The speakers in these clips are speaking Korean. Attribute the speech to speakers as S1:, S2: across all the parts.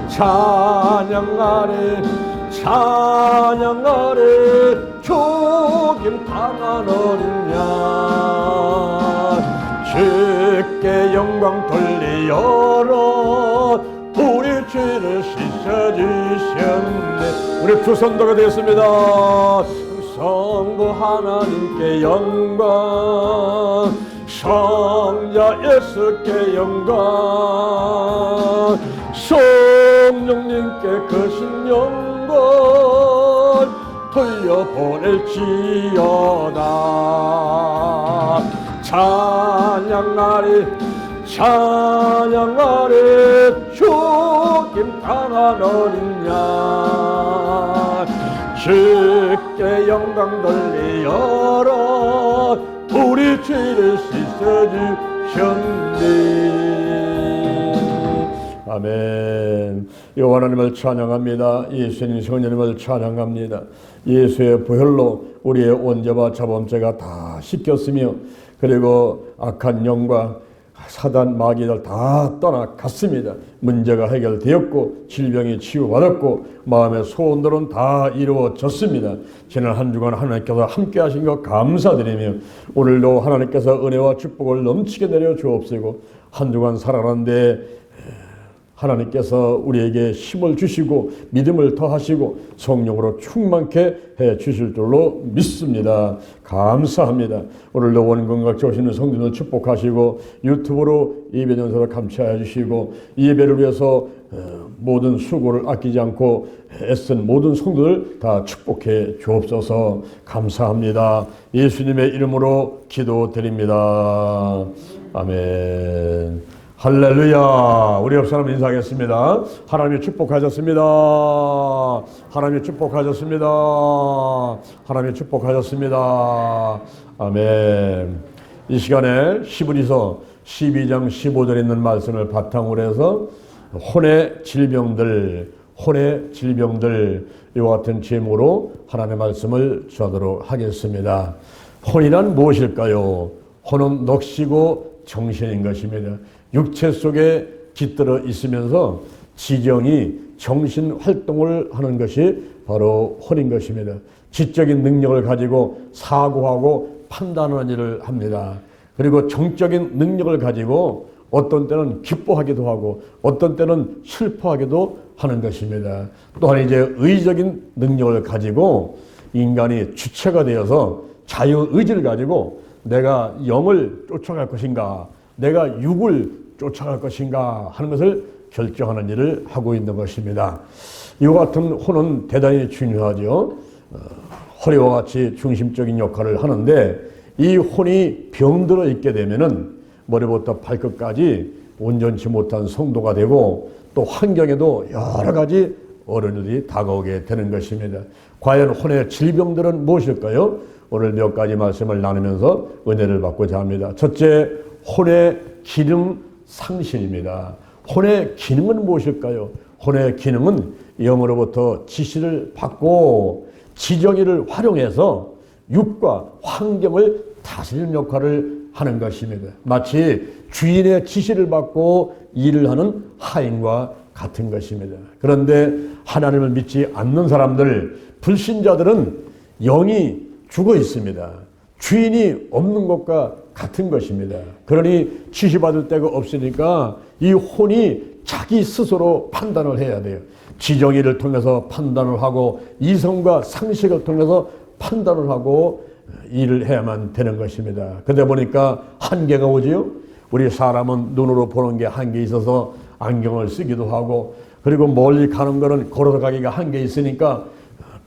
S1: 찬양하리 찬양하리 죽임 당한 어린 양 주께 영광 돌리어라 우리 죄를 씻어주셨네. 우리 두 손도가 되었습니다. 성부 하나님께 영광 성자 예수께 영광 성령님께 크신 영광 돌려보낼지어다. 찬양하리 찬양하리 죽임 당한 어린 양 주께 영광 돌리어라 우리 죄를 씻어주셨네. 아멘. 여호와 하나님을 찬양합니다. 예수님 성령님을 찬양합니다. 예수의 보혈로 우리의 원죄와 자범죄가 다 씻겼으며 그리고 악한 영과 사단 마귀들 다 떠나갔습니다. 문제가 해결되었고 질병이 치유받았고 마음의 소원들은 다 이루어졌습니다. 지난 한 주간 하나님께서 함께 하신 것 감사드리며 오늘도 하나님께서 은혜와 축복을 넘치게 내려 주옵시고 한 주간 살아가는데 하나님께서 우리에게 힘을 주시고 믿음을 더하시고 성령으로 충만케 해 주실 줄로 믿습니다. 감사합니다. 오늘도 원근각 오시는 성도들 축복하시고 유튜브로 예배 전서를 감찰해 주시고 예배를 위해서 모든 수고를 아끼지 않고 애쓴 모든 성도들 다 축복해 주옵소서. 감사합니다. 예수님의 이름으로 기도드립니다. 아멘. 할렐루야. 우리 옆 사람 인사하겠습니다. 하나님이 축복하셨습니다. 하나님이 축복하셨습니다. 하나님이 축복하셨습니다. 아멘. 이 시간에 히브리서 12장 15절에 있는 말씀을 바탕으로 해서 혼의 질병들 이와 같은 제목으로 하나님의 말씀을 전하도록 하겠습니다. 혼이란 무엇일까요? 혼은 넋이고 정신인 것입니다. 육체 속에 깃들어 있으면서 지정이 정신 활동을 하는 것이 바로 혼인 것입니다. 지적인 능력을 가지고 사고하고 판단하는 일을 합니다. 그리고 정적인 능력을 가지고 어떤 때는 기뻐하기도 하고 어떤 때는 슬퍼하기도 하는 것입니다. 또한 이제 의적인 능력을 가지고 인간이 주체가 되어서 자유의지를 가지고 내가 영을 쫓아갈 것인가 내가 육을 쫓아갈 것인가 하는 것을 결정하는 일을 하고 있는 것입니다. 이와 같은 혼은 대단히 중요하죠. 허리와 같이 중심적인 역할을 하는데 이 혼이 병들어 있게 되면은 머리부터 발끝까지 온전치 못한 성도가 되고 또 환경에도 여러 가지 어려움들이 다가오게 되는 것입니다. 과연 혼의 질병들은 무엇일까요? 오늘 몇 가지 말씀을 나누면서 은혜를 받고자 합니다. 첫째, 혼의 기능 상실입니다. 혼의 기능은 무엇일까요? 혼의 기능은 영으로부터 지시를 받고 지정의를 활용해서 육과 환경을 다스리는 역할을 하는 것입니다. 마치 주인의 지시를 받고 일을 하는 하인과 같은 것입니다. 그런데 하나님을 믿지 않는 사람들, 불신자들은 영이 죽어 있습니다. 주인이 없는 것과 같은 것입니다. 그러니 지시받을 데가 없으니까 이 혼이 자기 스스로 판단을 해야 돼요. 지정의를 통해서 판단을 하고 이성과 상식을 통해서 판단을 하고 일을 해야만 되는 것입니다. 그러다 보니까 한계가 오지요. 우리 사람은 눈으로 보는 게 한계 있어서 안경을 쓰기도 하고 그리고 멀리 가는 거는 걸어서 가기가 한계 있으니까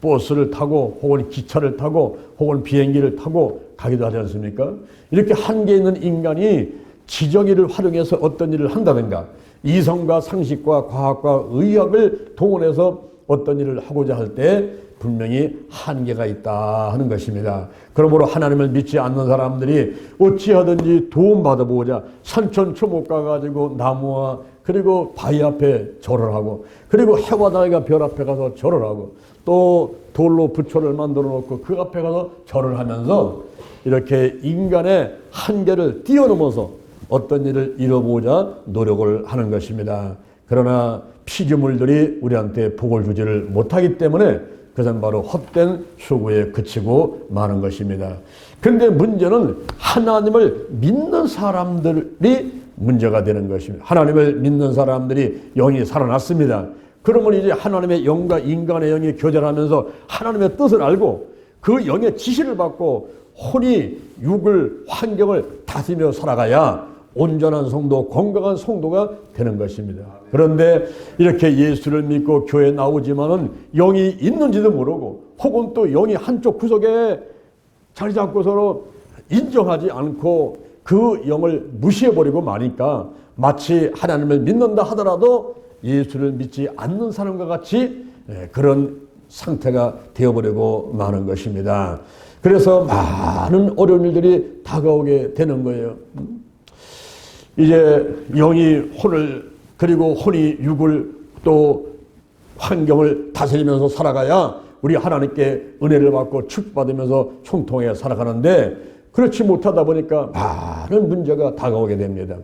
S1: 버스를 타고 혹은 기차를 타고 혹은 비행기를 타고 가기도 하지 않습니까? 이렇게 한계 있는 인간이 지정의를 활용해서 어떤 일을 한다든가 이성과 상식과 과학과 의학을 동원해서 어떤 일을 하고자 할 때 분명히 한계가 있다 하는 것입니다. 그러므로 하나님을 믿지 않는 사람들이 어찌하든지 도움받아보자 산천초목 가가지고 나무와 그리고 바위 앞에 절을 하고 그리고 해와 달과 별 앞에 가서 절을 하고 또 돌로 부초를 만들어 놓고 그 앞에 가서 절을 하면서 이렇게 인간의 한계를 뛰어넘어서 어떤 일을 이뤄보자 노력을 하는 것입니다. 그러나 피조물들이 우리한테 복을 주지를 못하기 때문에 그것은 바로 헛된 수고에 그치고 마는 것입니다. 그런데 문제는 하나님을 믿는 사람들이 문제가 되는 것입니다. 하나님을 믿는 사람들이 영이 살아났습니다. 그러면 이제 하나님의 영과 인간의 영이 교제하면서 하나님의 뜻을 알고 그 영의 지시를 받고 혼이 육을 환경을 다스리며 살아가야 온전한 성도, 건강한 성도가 되는 것입니다. 그런데 이렇게 예수를 믿고 교회에 나오지만은 영이 있는지도 모르고 혹은 또 영이 한쪽 구석에 자리 잡고 서로 인정하지 않고 그 영을 무시해버리고 마니까 마치 하나님을 믿는다 하더라도 예수를 믿지 않는 사람과 같이 그런 상태가 되어버리고 마는 것입니다. 그래서 많은 어려운 일들이 다가오게 되는 거예요. 이제 영이 혼을 그리고 혼이 육을 또 환경을 다스리면서 살아가야 우리 하나님께 은혜를 받고 축복받으면서 총통해 살아가는데 그렇지 못하다 보니까 많은 문제가 다가오게 됩니다.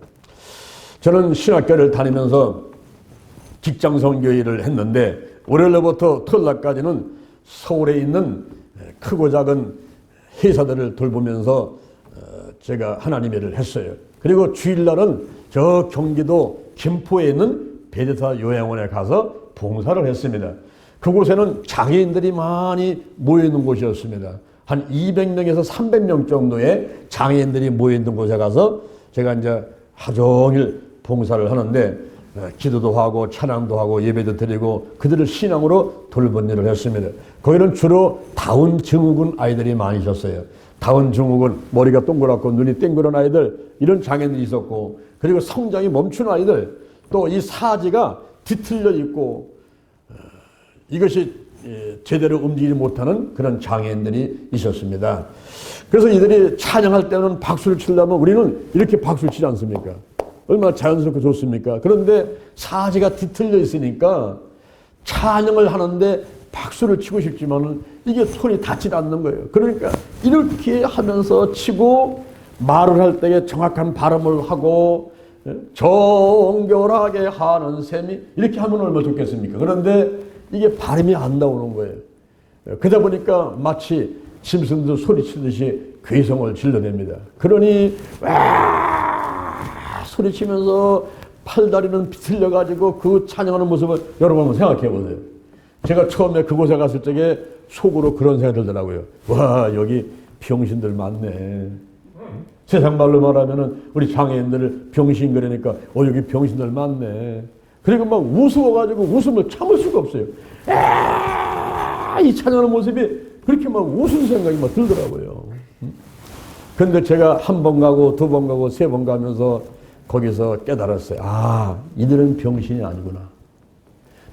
S1: 저는 신학교를 다니면서 직장 선교일을 했는데 월요일부터 토요일까지는 서울에 있는 크고 작은 회사들을 돌보면서 제가 하나님 일을 했어요. 그리고 주일날은 저 경기도 김포에 있는 베데스다 요양원에 가서 봉사를 했습니다. 그곳에는 장애인들이 많이 모여있는 곳이었습니다. 한 200명에서 300명 정도의 장애인들이 모여있는 곳에 가서 제가 이제 하루 종일 봉사를 하는데 기도도 하고 찬양도 하고 예배도 드리고 그들을 신앙으로 돌본 일을 했습니다. 거기는 주로 다운 증후군 아이들이 많이 있었어요. 다운 증후군, 머리가 동그랗고 눈이 땡그란 아이들, 이런 장애인들이 있었고, 그리고 성장이 멈춘 아이들, 또 이 사지가 뒤틀려 있고 이것이 제대로 움직이지 못하는 그런 장애인들이 있었습니다. 그래서 이들이 찬양할 때는 박수를 치려면 우리는 이렇게 박수를 치지 않습니까? 얼마나 자연스럽고 좋습니까? 그런데 사지가 뒤틀려 있으니까 찬양을 하는데 박수를 치고 싶지만은 이게 손이 닿지 않는 거예요. 그러니까 이렇게 하면서 치고 말을 할 때에 정확한 발음을 하고 정결하게 하는 셈이 이렇게 하면 얼마나 좋겠습니까? 그런데 이게 발음이 안 나오는 거예요. 그러다 보니까 마치 짐승도 소리치듯이 괴성을 질러냅니다. 그러니 와 소리치면서 팔다리는 비틀려가지고 그 찬양하는 모습을 여러분 한번 생각해 보세요. 제가 처음에 그곳에 갔을 적에 속으로 그런 생각이 들더라고요. 와 여기 병신들 많네. 세상 말로 말하면은 우리 장애인들을 병신 그러니까 여기 병신들 많네. 그리고 막 우스워가지고 웃음을 참을 수가 없어요. 이 찬양하는 모습이 그렇게 막 웃은 생각이 막 들더라고요. 근데 제가 한 번 가고 두 번 가고 세 번 가면서 거기서 깨달았어요. 아, 이들은 병신이 아니구나.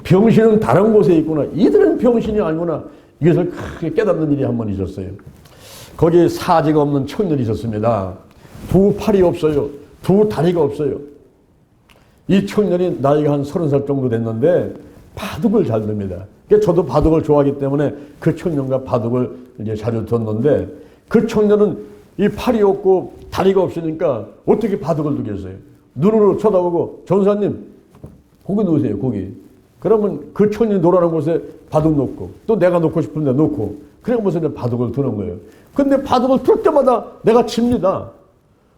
S1: 병신은 다른 곳에 있구나. 이들은 병신이 아니구나. 이것을 크게 깨닫는 일이 한 번 있었어요. 거기 사지가 없는 청년이 있었습니다. 두 팔이 없어요. 두 다리가 없어요. 이 청년이 나이가 한 30살 정도 됐는데 바둑을 잘 둡니다. 저도 바둑을 좋아하기 때문에 그 청년과 바둑을 이제 자주 뒀는데 그 청년은 이 팔이 없고 다리가 없으니까 어떻게 바둑을 두겠어요? 눈으로 쳐다보고 전사님 거기 놓으세요. 거기. 그러면 그 청년이 놀아는 곳에 바둑 놓고 또 내가 놓고 싶은데 놓고 그래 무슨 바둑을 두는 거예요. 근데 바둑을 둘 때마다 내가 집니다.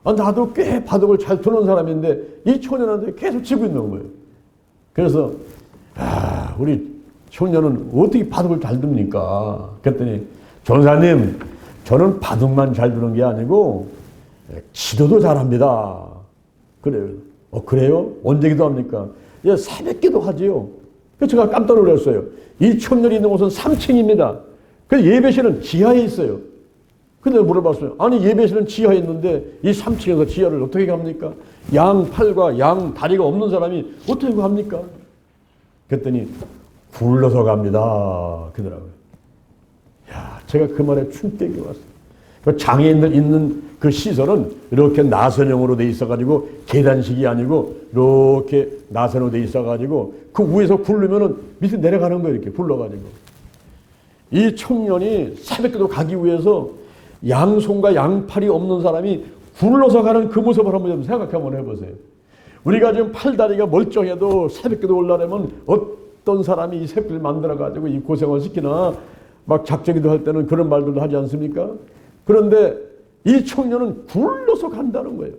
S1: 나도 꽤 바둑을 잘 두는 사람인데 이 청년한테 계속 지고 있는 거예요. 그래서 우리 청년은 어떻게 바둑을 잘 둡니까? 그랬더니 전사님 저는 바둑만 잘 두는 게 아니고 기도도 잘합니다. 그래요. 그래요? 언제 기도합니까? 새벽 기도하지요. 그래서 제가 깜짝 놀랐어요. 이 청년이 있는 곳은 3층입니다. 그래서 예배실은 지하에 있어요. 근데 물어봤어요. 아니 예배실은 지하에 있는데 이 3층에서 지하를 어떻게 갑니까? 양 팔과 양 다리가 없는 사람이 어떻게 갑니까? 그랬더니 굴러서 갑니다. 그러더라고요. 야, 제가 그 말에 충격이 왔어요. 그 장애인들 있는 그 시설은 이렇게 나선형으로 돼 있어가지고 계단식이 아니고 이렇게 나선으로 돼 있어가지고 그 위에서 굴르면은 밑에 내려가는 거예요. 이렇게 굴러가지고. 이 청년이 새벽기도 가기 위해서 양손과 양팔이 없는 사람이 굴러서 가는 그 모습을 한번 좀 생각 한번 해보세요. 우리가 지금 팔다리가 멀쩡해도 새벽에도 올라려면 어떤 사람이 이 새끼를 만들어가지고 이 고생을 시키나 막 작정기도 할 때는 그런 말들도 하지 않습니까? 그런데 이 청년은 굴러서 간다는 거예요.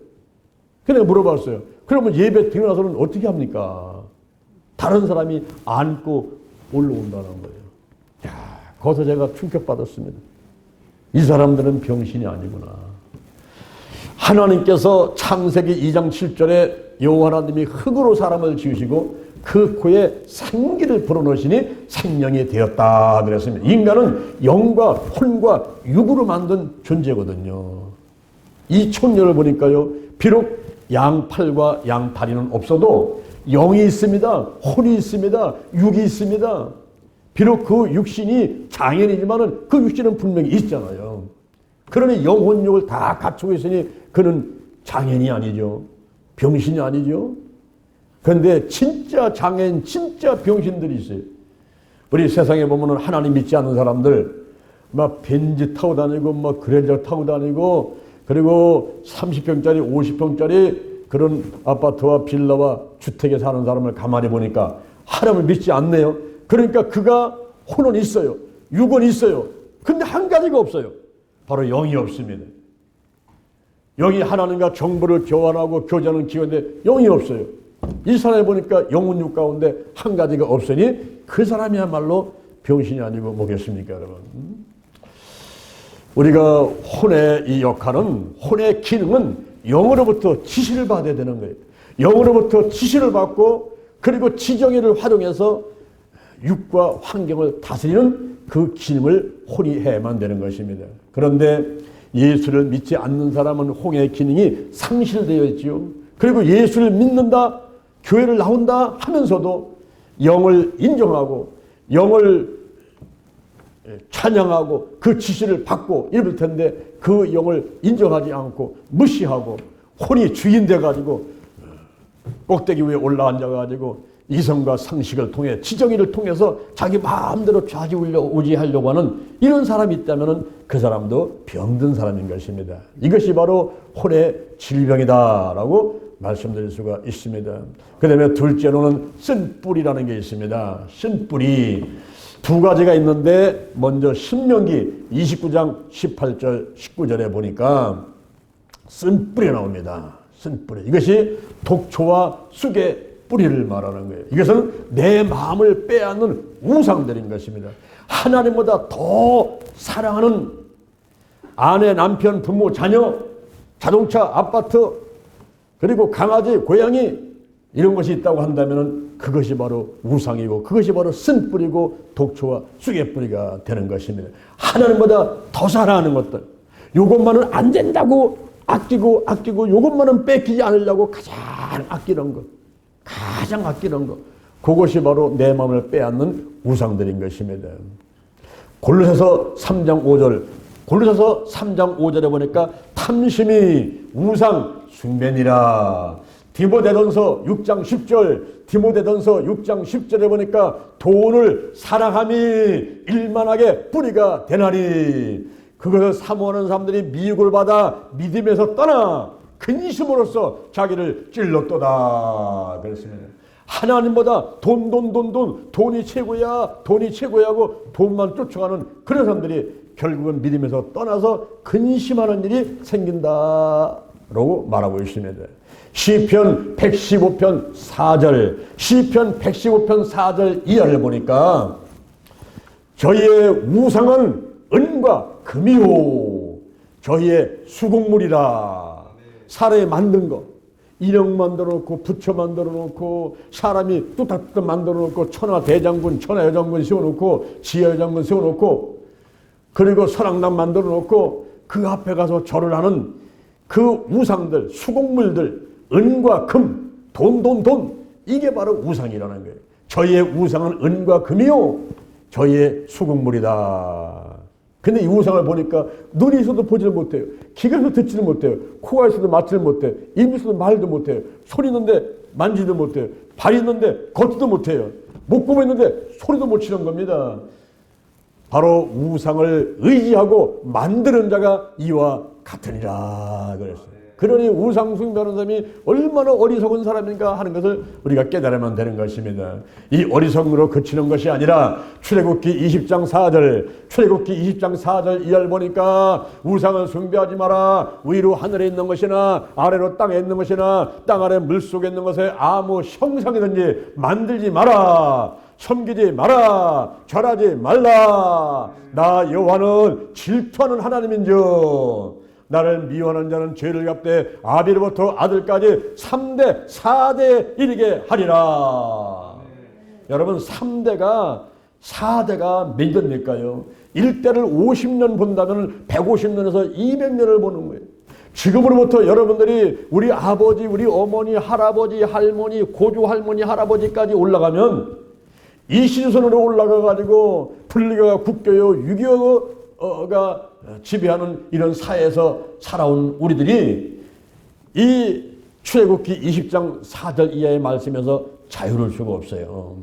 S1: 그래서 물어봤어요. 그러면 예배 드리고 나서는 어떻게 합니까? 다른 사람이 안고 올라온다는 거예요. 야, 거기서 제가 충격받았습니다. 이 사람들은 병신이 아니구나. 하나님께서 창세기 2장 7절에 여호와 하나님이 흙으로 사람을 지으시고 그 코에 생기를 불어넣으시니 생명이 되었다 그랬습니다. 인간은 영과 혼과 육으로 만든 존재거든요. 이 청년을 보니까요, 비록 양팔과 양다리는 없어도 영이 있습니다. 혼이 있습니다. 육이 있습니다. 비록 그 육신이 장애인이지만 그 육신은 분명히 있잖아요. 그러니 영혼 육을 다 갖추고 있으니 그는 장애인이 아니죠. 병신이 아니죠. 그런데 진짜 장애인, 진짜 병신들이 있어요. 우리 세상에 보면 하나님 믿지 않는 사람들 막 벤츠 타고 다니고 막 그랜저 타고 다니고 그리고 30평짜리 50평짜리 그런 아파트와 빌라와 주택에 사는 사람을 가만히 보니까 하나님을 믿지 않네요. 그러니까 그가 혼은 있어요. 육은 있어요. 근데 한 가지가 없어요. 바로 영이 없습니다. 영이 하나님과 정보를 교환하고 교제하는 기회인데 영이 없어요. 이 사람을 보니까 영혼 육 가운데 한 가지가 없으니 그 사람이야말로 병신이 아니고 뭐겠습니까, 여러분? 우리가 혼의 이 역할은, 혼의 기능은 영으로부터 지시를 받아야 되는 거예요. 영으로부터 지시를 받고 그리고 지정의를 활용해서 육과 환경을 다스리는 그 기능을 혼이 해야만 되는 것입니다. 그런데 예수를 믿지 않는 사람은 혼의 기능이 상실되어 있지요. 그리고 예수를 믿는다, 교회를 나온다 하면서도 영을 인정하고 영을 찬양하고 그 지시를 받고 이럴 텐데 그 영을 인정하지 않고 무시하고 혼이 주인 돼가지고 꼭대기 위에 올라앉아가지고 이성과 상식을 통해 지정의를 통해서 자기 마음대로 좌지우지하려고 하는 이런 사람이 있다면 그 사람도 병든 사람인 것입니다. 이것이 바로 혼의 질병이다라고 말씀드릴 수가 있습니다. 그 다음에 둘째로는 쓴뿌리라는 게 있습니다. 쓴뿌리 두 가지가 있는데 먼저 신명기 29장 18절 19절에 보니까 쓴뿌리 나옵니다. 쓴뿌리. 이것이 독초와 쑥의 뿌리를 말하는 거예요. 이것은 내 마음을 빼앗는 우상들인 것입니다. 하나님보다 더 사랑하는 아내, 남편, 부모, 자녀, 자동차, 아파트, 그리고 강아지, 고양이 이런 것이 있다고 한다면 그것이 바로 우상이고 그것이 바로 쓴뿌리고 독초와 쑥의 뿌리가 되는 것입니다. 하나님보다 더 사랑하는 것들, 이것만은 안 된다고 아끼고 이것만은 뺏기지 않으려고 가장 아끼는 것, 가장 아끼는 것, 그것이 바로 내 마음을 빼앗는 우상들인 것입니다. 골로새서 3장 5절, 골로새서 3장 5절에 보니까 탐심이 우상 숭배니라. 디모데전서 6장 10절, 디모데전서 6장 10절에 보니까 돈을 사랑함이 일만하게 뿌리가 되나니 그것을 사모하는 사람들이 미혹을 받아 믿음에서 떠나 근심으로써 자기를 찔렀도다 그랬습니다. 하나님보다 돈이 최고야 하고 돈만 쫓아가는 그런 사람들이 결국은 믿음에서 떠나서 근심하는 일이 생긴다라고 말하고 있습니다. 시편 115편 4절, 시편 115편 4절 이하를 보니까 저희의 우상은 은과 금이요 저희의 수곡물이라. 사람이 만든 거, 인형 만들어 놓고 부처 만들어 놓고 사람이 뚜렷뚜렷 만들어 놓고 천하 대장군, 천하 여장군 세워놓고 지하 여장군 세워놓고 그리고 설악남 만들어 놓고 그 앞에 가서 절을 하는 그 우상들, 수곡물들, 은과 금, 돈 이게 바로 우상이라는 거예요. 저희의 우상은 은과 금이요 저희의 수곡물이다. 근데 이 우상을 보니까 눈이 있어도 보지를 못해요. 귀가 있어도 듣지를 못해요. 코가 있어도 맡지를 못해요. 입이 있어도 말도 못해요. 손이 있는데 만지도 못해요. 발이 있는데 걷지도 못해요. 목구멍이 있는데 소리도 못 치는 겁니다. 바로 우상을 의지하고 만드는 자가 이와 같으니라 그랬어요. 그러니 우상 숭배하는 사람이 얼마나 어리석은 사람인가 하는 것을 우리가 깨달으면 되는 것입니다. 이 어리석음으로 그치는 것이 아니라 출애굽기 20장 4절, 출애굽기 20장 4절 이하를 보니까 우상을 숭배하지 마라. 위로 하늘에 있는 것이나 아래로 땅에 있는 것이나 땅 아래 물속에 있는 것에 아무 형상이든지 만들지 마라. 섬기지 마라. 절하지 말라. 나 여호와는 질투하는 하나님인즉 나를 미워하는 자는 죄를 갚되 아비로부터 아들까지 3대 4대에 이르게 하리라. 여러분 3대가 4대가 몇 년일까요? 1대를 50년 본다면 150년에서 200년을 보는 거예요. 지금으로부터 여러분들이 우리 아버지, 우리 어머니, 할아버지, 할머니, 고조 할머니, 할아버지까지 올라가면 이 시선으로 올라가가지고 분리가 국교요, 유교가 지배하는 이런 사회에서 살아온 우리들이 이 출애굽기 20장 4절 이하의 말씀에서 자유를 수가 없어요.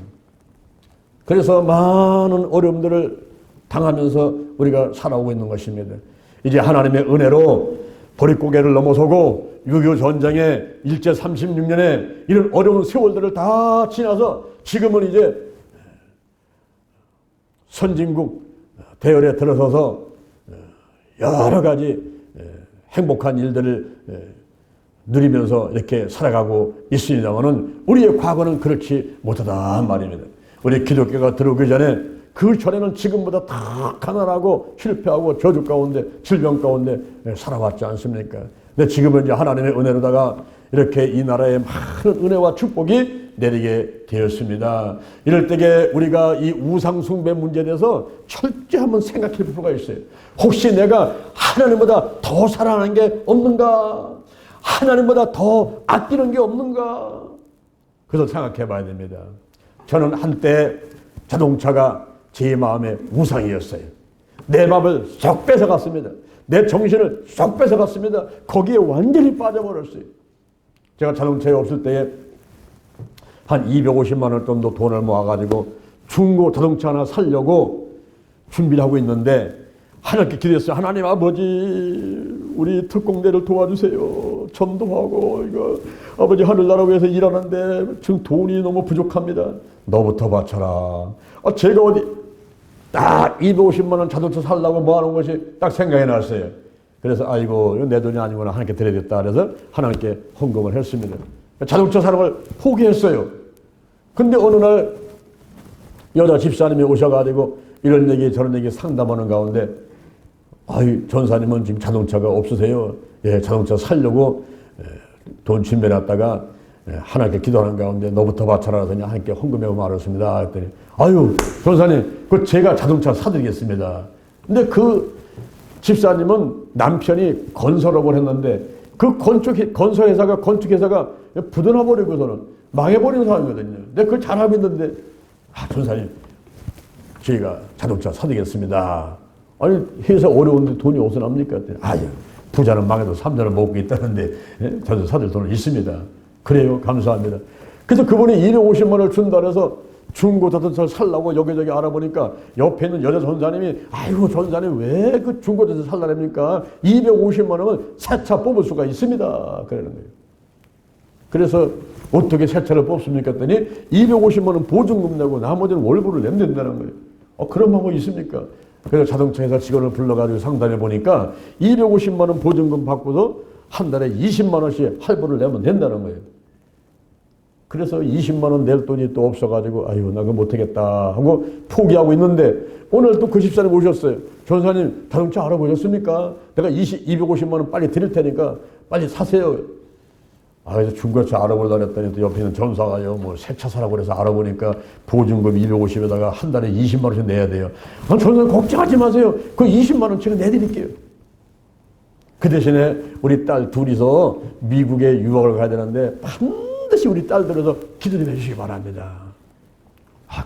S1: 그래서 많은 어려움들을 당하면서 우리가 살아오고 있는 것입니다. 이제 하나님의 은혜로 보릿고개를 넘어서고 6.25 전쟁에 일제 36년에 이런 어려운 세월들을 다 지나서 지금은 이제 선진국 대열에 들어서서 여러 가지 행복한 일들을 누리면서 이렇게 살아가고 있습니다만은 우리의 과거는 그렇지 못하다 말입니다. 우리 기독교가 들어오기 전에 그 전에는 지금보다 다 가난하고 실패하고 저주 가운데 질병 가운데 살아왔지 않습니까? 근데 지금은 이제 하나님의 은혜로다가 이렇게 이 나라에 많은 은혜와 축복이 내리게 되었습니다. 이럴 때에 우리가 이 우상 숭배 문제에 대해서 철저히 한번 생각해 볼 필요가 있어요. 혹시 내가 하나님보다 더 사랑하는 게 없는가? 하나님보다 더 아끼는 게 없는가? 그래서 생각해 봐야 됩니다. 저는 한때 자동차가 제 마음의 우상이었어요. 내 마음을 쏙 뺏어갔습니다. 내 정신을 쏙 뺏어갔습니다. 거기에 완전히 빠져버렸어요. 제가 자동차에 없을 때에 한 250만 원 정도 돈을 모아가지고 중고 자동차 하나 사려고 준비를 하고 있는데 하나님께 기도했어요. 하나님 아버지, 우리 특공대를 도와주세요. 전도하고 이거 아버지 하늘나라 위해서 일하는데 지금 돈이 너무 부족합니다. 너부터 바쳐라. 제가 어디 딱 250만 원 자동차 살려고 모아놓은 것이 딱 생각이 났어요. 그래서 아이고 이거 내 돈이 아니구나, 하나님께 드려야겠다. 그래서 하나님께 헌금을 했습니다. 자동차 사는 걸 포기했어요. 근데 어느 날 여자 집사님이 오셔가지고 이런 얘기 저런 얘기 상담하는 가운데 아이 전사님은 지금 자동차가 없으세요? 예, 자동차 살려고 돈 준비해놨다가 하나님께 기도하는 가운데 너부터 바쳐라 하더니 하나님께 헌금하고 말았습니다. 했더니 아유 전사님 그 제가 자동차 사드리겠습니다. 근데 그 집사님은 남편이 건설업을 했는데 그 건설회사가 건축회사가 부도나버리고서는 망해버리는 상황이거든요. 근데 그걸 잘하고 있는데 전사님 저희가 자동차 사드리겠습니다. 아니 회사 어려운데 돈이 어디서 납니까? 아유 부자는 망해도 삼자는 먹고 있다는데 자동차 사들 돈은 있습니다. 그래요, 감사합니다. 그래서 그분이 250만 원을 준다 해서 중고 자동차를 살라고 여기저기 알아보니까 옆에 있는 여자 전사님이 아이고 전사님 왜 그 중고 자동차 살라랍니까? 250만 원은 새 차 뽑을 수가 있습니다. 그러는 거예요. 그래서 어떻게 새 차를 뽑습니까? 했더니 250만 원 보증금 내고 나머지는 월급을 내면 된다는 거예요. 그런 방법이 있습니까? 그래서 자동차 회사 직원을 불러가지고 상담해 보니까 250만 원 보증금 받고서 한 달에 20만 원씩 할부를 내면 된다는 거예요. 그래서 20만 원 낼 돈이 또 없어가지고 아유 나 그거 못하겠다 하고 포기하고 있는데 오늘 또 그 집사님 오셨어요. 전사님 자동차 알아보셨습니까? 내가 250만 원 빨리 드릴 테니까 빨리 사세요. 그래서 중고차 알아보려고 했더니 또 옆에 있는 전사가요 뭐 새 차 사라고 그래서 알아보니까 보증금 250에다가 한 달에 20만 원씩 내야 돼요. 전사님 걱정하지 마세요. 그 20만 원 제가 내드릴게요. 그 대신에 우리 딸 둘이서 미국에 유학을 가야 되는데 반드시 우리 딸들에서 기도 좀 해주시기 바랍니다.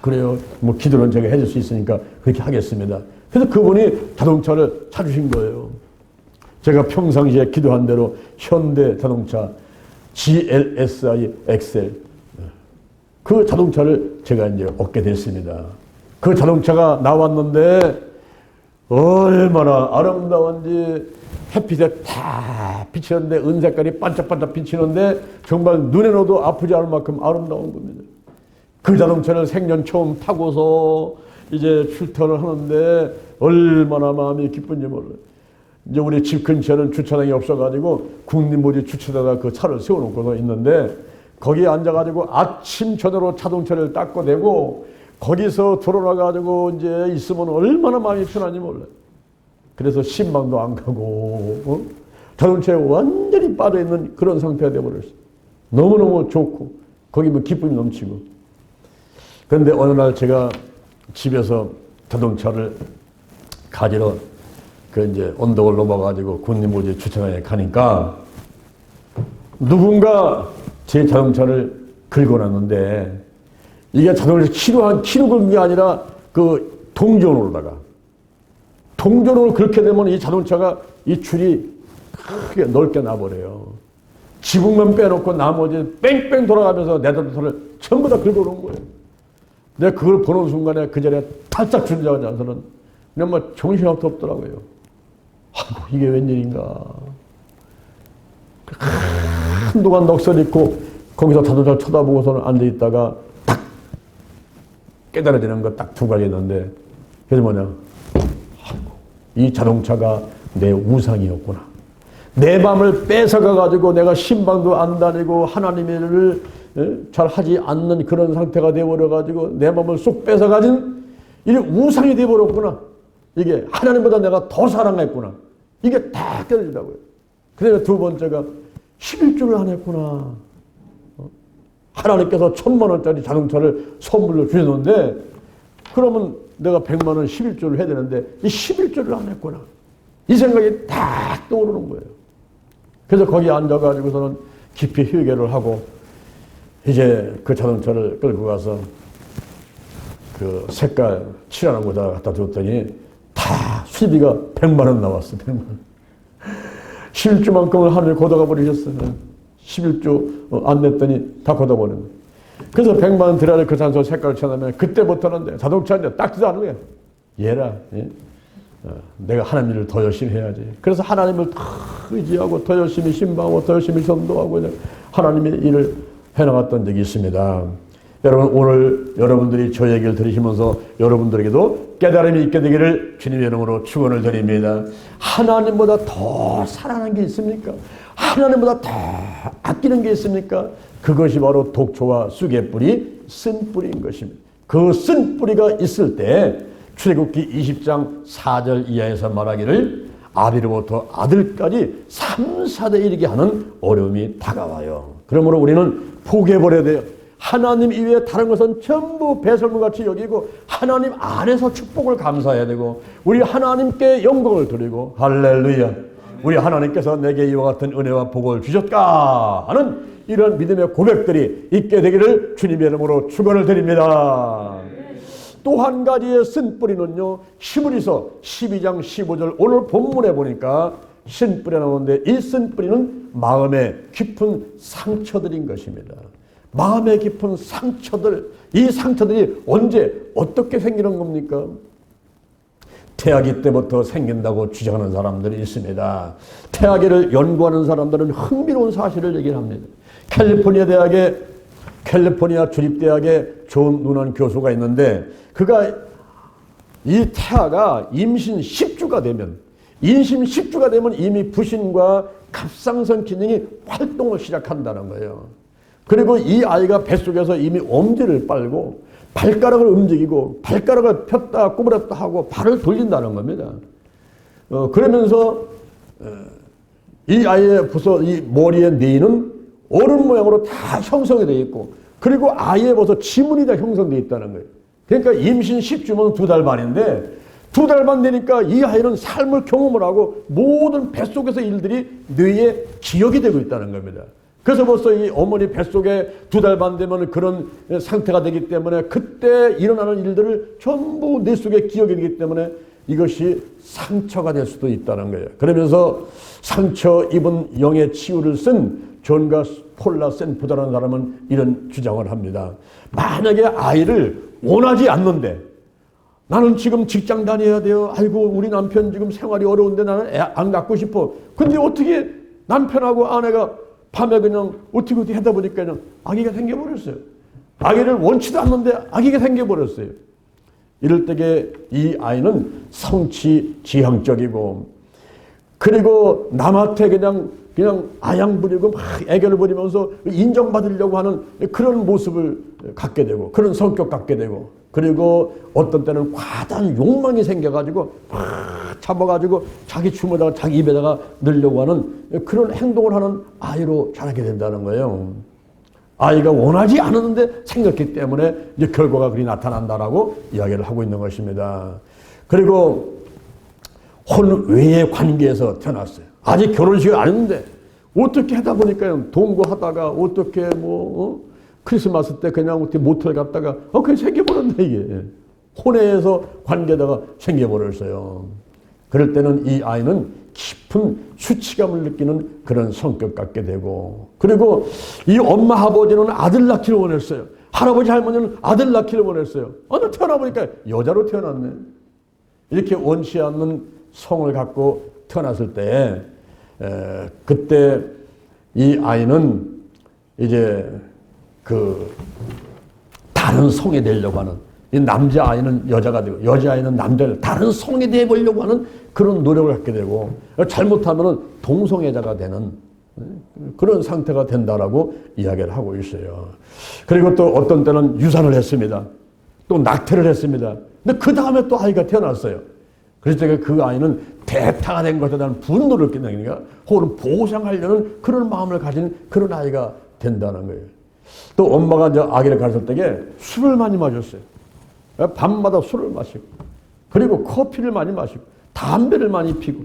S1: 그래요. 뭐 기도는 제가 해줄 수 있으니까 그렇게 하겠습니다. 그래서 그분이 자동차를 사주신 거예요. 제가 평상시에 기도한 대로 현대 자동차 GLSI 엑셀 그 자동차를 제가 이제 얻게 됐습니다. 그 자동차가 나왔는데 얼마나 아름다운지 햇빛에 다 비치는데 은색깔이 반짝반짝 비치는데 정말 눈에 넣어도 아프지 않을 만큼 아름다운 겁니다. 그 자동차를 생전 처음 타고서 이제 출퇴근을 하는데 얼마나 마음이 기쁜지 몰라요. 이제 우리 집 근처에는 주차장이 없어가지고 국립묘지 주차장에다 그 차를 세워놓고서 있는데 거기에 앉아가지고 아침 저녁으로 자동차를 닦고 대고 거기서 돌아가가지고 이제 있으면 얼마나 마음이 편한지 몰라요. 그래서 신방도 안 가고 자동차에 완전히 빠져있는 그런 상태가 되어버렸어요. 너무너무 좋고 거기면 기쁨이 넘치고. 그런데 어느 날 제가 집에서 자동차를 가지러 그 이제 언덕을 넘어가지고 국립묘지 주차장에 가니까 누군가 제 자동차를 긁어놨는데 이게 자동차를 키로 긁은 게 아니라 그 동전으로다가 동전으로 긁게 되면 이 자동차가 이 줄이 크게 넓게 나버려요. 지붕만 빼놓고 나머지 뺑뺑 돌아가면서 내 자동차를 전부 다 긁어놓은 거예요. 내가 그걸 보는 순간에 그 자리에 탈짝 주저앉아서는 그냥 뭐 정신없도 없더라고요. 아이고 이게 웬일인가. 한동안 넋을 잃고 거기서 자동차를 쳐다보고서는 앉아있다가 딱 깨달아지는 거 딱 두 가지 있는데 그게 뭐냐. 아이고, 이 자동차가 내 우상이었구나. 내 맘을 뺏어가가지고 내가 신방도 안 다니고 하나님의 일을 잘 하지 않는 그런 상태가 되어버려가지고 내 맘을 쏙 뺏어가진 이게 우상이 되어버렸구나. 이게 하나님보다 내가 더 사랑했구나. 이게 다 깨달아지더라고요. 그다음에 두 번째가 11조를 안 했구나. 하나님께서 1,000,000원짜리 자동차를 선물로 주셨는데 그러면 내가 100만원 11조를 해야 되는데 이 11조를 안 했구나. 이 생각이 딱 떠오르는 거예요. 그래서 거기 앉아가지고서는 깊이 회개를 하고 이제 그 자동차를 끌고 가서 그 색깔 칠하는 곳에다 갖다 줬더니 다 수리비가 100만원 나왔어. 100만원. 11조만큼을 하늘에 걷어가 버리셨어요. 11조 안 냈더니 다 걷어버렸네. 그래서 100만원 들여야 그 자동차 색깔을 칠하면 그때부터는 자동차 이제 닦지도 않은 거야. 얘라. 예? 내가 하나님 일을 더 열심히 해야지. 그래서 하나님을 더 의지하고 더 열심히 신방하고 더 열심히 전도하고 하나님의 일을 해나갔던 적이 있습니다. 여러분 오늘 여러분들이 저 얘기를 들으시면서 여러분들에게도 깨달음이 있게 되기를 주님의 이름으로 축원을 드립니다. 하나님보다 더 사랑하는 게 있습니까? 하나님보다 더 아끼는 게 있습니까? 그것이 바로 독초와 쑥의 뿌리, 쓴 뿌리인 것입니다. 그 쓴 뿌리가 있을 때 출애굽기 20장 4절 이하에서 말하기를 아비로부터 아들까지 3, 4대 이르게 하는 어려움이 다가와요. 그러므로 우리는 포기해버려야 돼요. 하나님 이외에 다른 것은 전부 배설물같이 여기고 하나님 안에서 축복을 감사해야 되고 우리 하나님께 영광을 드리고 할렐루야. 우리 하나님께서 내게 이와 같은 은혜와 복을 주셨다 하는 이런 믿음의 고백들이 있게 되기를 주님의 이름으로 축원을 드립니다. 또 한 가지의 쓴뿌리는요. 히브리서 12장 15절 오늘 본문에 보니까 쓴뿌리 나오는데 이 쓴뿌리는 마음의 깊은 상처들인 것입니다. 마음의 깊은 상처들, 이 상처들이 언제 어떻게 생기는 겁니까? 태아기 때부터 생긴다고 주장하는 사람들이 있습니다. 태아기를 연구하는 사람들은 흥미로운 사실을 얘기를 합니다. 캘리포니아 주립대학에 존 누난 교수가 있는데 그가 이 태아가 임신 10주가 되면 이미 부신과 갑상선 기능이 활동을 시작한다는 거예요. 그리고 이 아이가 뱃속에서 이미 엄지를 빨고 발가락을 움직이고 발가락을 폈다 구부렸다 하고 발을 돌린다는 겁니다. 그러면서 이 아이의 이 머리의 뇌는 어른 모양으로 다 형성이 되어 있고 그리고 아이의 벌써 지문이 다 형성되어 있다는 거예요. 그러니까 임신 10주면 2달 반인데 2달 반 되니까 이 아이는 삶을 경험을 하고 모든 뱃속에서 일들이 뇌에 기억이 되고 있다는 겁니다. 그래서 벌써 이 어머니 뱃속에 2달 반 되면 그런 상태가 되기 때문에 그때 일어나는 일들을 전부 뇌 속에 기억이 되기 때문에 이것이 상처가 될 수도 있다는 거예요. 그러면서 상처 입은 영의 치유를 쓴 존과 폴라 센푸드라는 사람은 이런 주장을 합니다. 만약에 아이를 원하지 않는데 나는 지금 직장 다녀야 돼요. 아이고 우리 남편 지금 생활이 어려운데 나는 애 안 갖고 싶어. 근데 어떻게 남편하고 아내가 밤에 그냥 어떻게 하다 보니까 그냥 아기가 생겨버렸어요. 아기를 원치도 않는데 아기가 생겨버렸어요. 이럴 때에 이 아이는 성취지향적이고 그리고 남한테 그냥 아양 부리고 막 애교를 부리면서 인정받으려고 하는 그런 모습을 갖게 되고 그런 성격 갖게 되고 그리고 어떤 때는 과다한 욕망이 생겨가지고 막 잡아가지고 자기 주머니에다가 자기 입에다가 넣으려고 하는 그런 행동을 하는 아이로 자라게 된다는 거예요. 아이가 원하지 않았는데 생겼기 때문에 이제 결과가 그리 나타난다라고 이야기를 하고 있는 것입니다. 그리고 혼 외의 관계에서 태어났어요. 아직 결혼식을 안 했는데 어떻게 하다 보니까 동거하다가 어떻게 크리스마스 때 그냥 어떻게 모텔 갔다가 그냥 생겨버렸네 이게. 혼외에서 관계다가 생겨버렸어요. 그럴 때는 이 아이는 깊은 수치감을 느끼는 그런 성격 갖게 되고 그리고 이 엄마 아버지는 아들 낳기를 원했어요. 할아버지 할머니는 아들 낳기를 원했어요. 어느 태어나보니까 여자로 태어났네. 이렇게 원치 않는 성을 갖고 태어났을 때 그때 이 아이는 이제 그 다른 성이 되려고 하는 이 남자아이는 여자가 되고 여자아이는 남자를 다른 성이 되어보려고 하는 그런 노력을 갖게 되고 잘못하면 동성애자가 되는 그런 상태가 된다라고 이야기를 하고 있어요. 그리고 또 어떤 때는 유산을 했습니다. 또 낙태를 했습니다. 근데 그 다음에 또 아이가 태어났어요. 그래서 그 아이는 대타가 된 것에 대한 분노를 느끼니까 혹은 보상하려는 그런 마음을 가진 그런 아이가 된다는 거예요. 또 엄마가 이제 아기를 가졌을 때에 술을 많이 마셨어요. 밤마다 술을 마시고 그리고 커피를 많이 마시고 담배를 많이 피고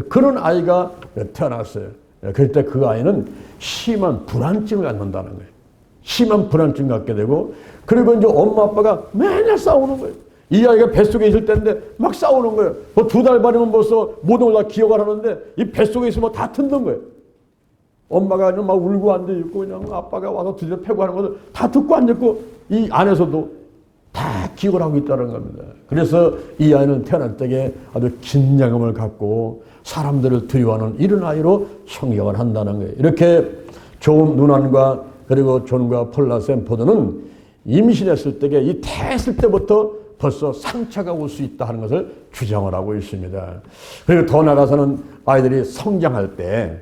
S1: 그런 아이가 태어났어요. 그럴 때 그 아이는 심한 불안증을 갖는다는 거예요. 심한 불안증 갖게 되고 그리고 이제 엄마 아빠가 맨날 싸우는 거예요. 이 아이가 뱃속에 있을 때인데 막 싸우는 거예요. 뭐 2달 반이면 벌써 모든 걸 다 기억을 하는데 이 뱃속에 있으면 다 듣는 거예요. 엄마가 막 울고 앉아있고 그냥 아빠가 와서 드디어 패고 하는 것을 다 듣고 앉아있고 이 안에서도 다 기억을 하고 있다는 겁니다. 그래서 이 아이는 태어날 때에 아주 긴장감을 갖고 사람들을 두려워하는 이런 아이로 성경을 한다는 거예요. 이렇게 존 누난과 그리고 존과 폴라 샘포드는 임신했을 때에 이 태했을 때부터 벌써 상처가 올 수 있다 하는 것을 주장을 하고 있습니다. 그리고 더 나아가서는 아이들이 성장할 때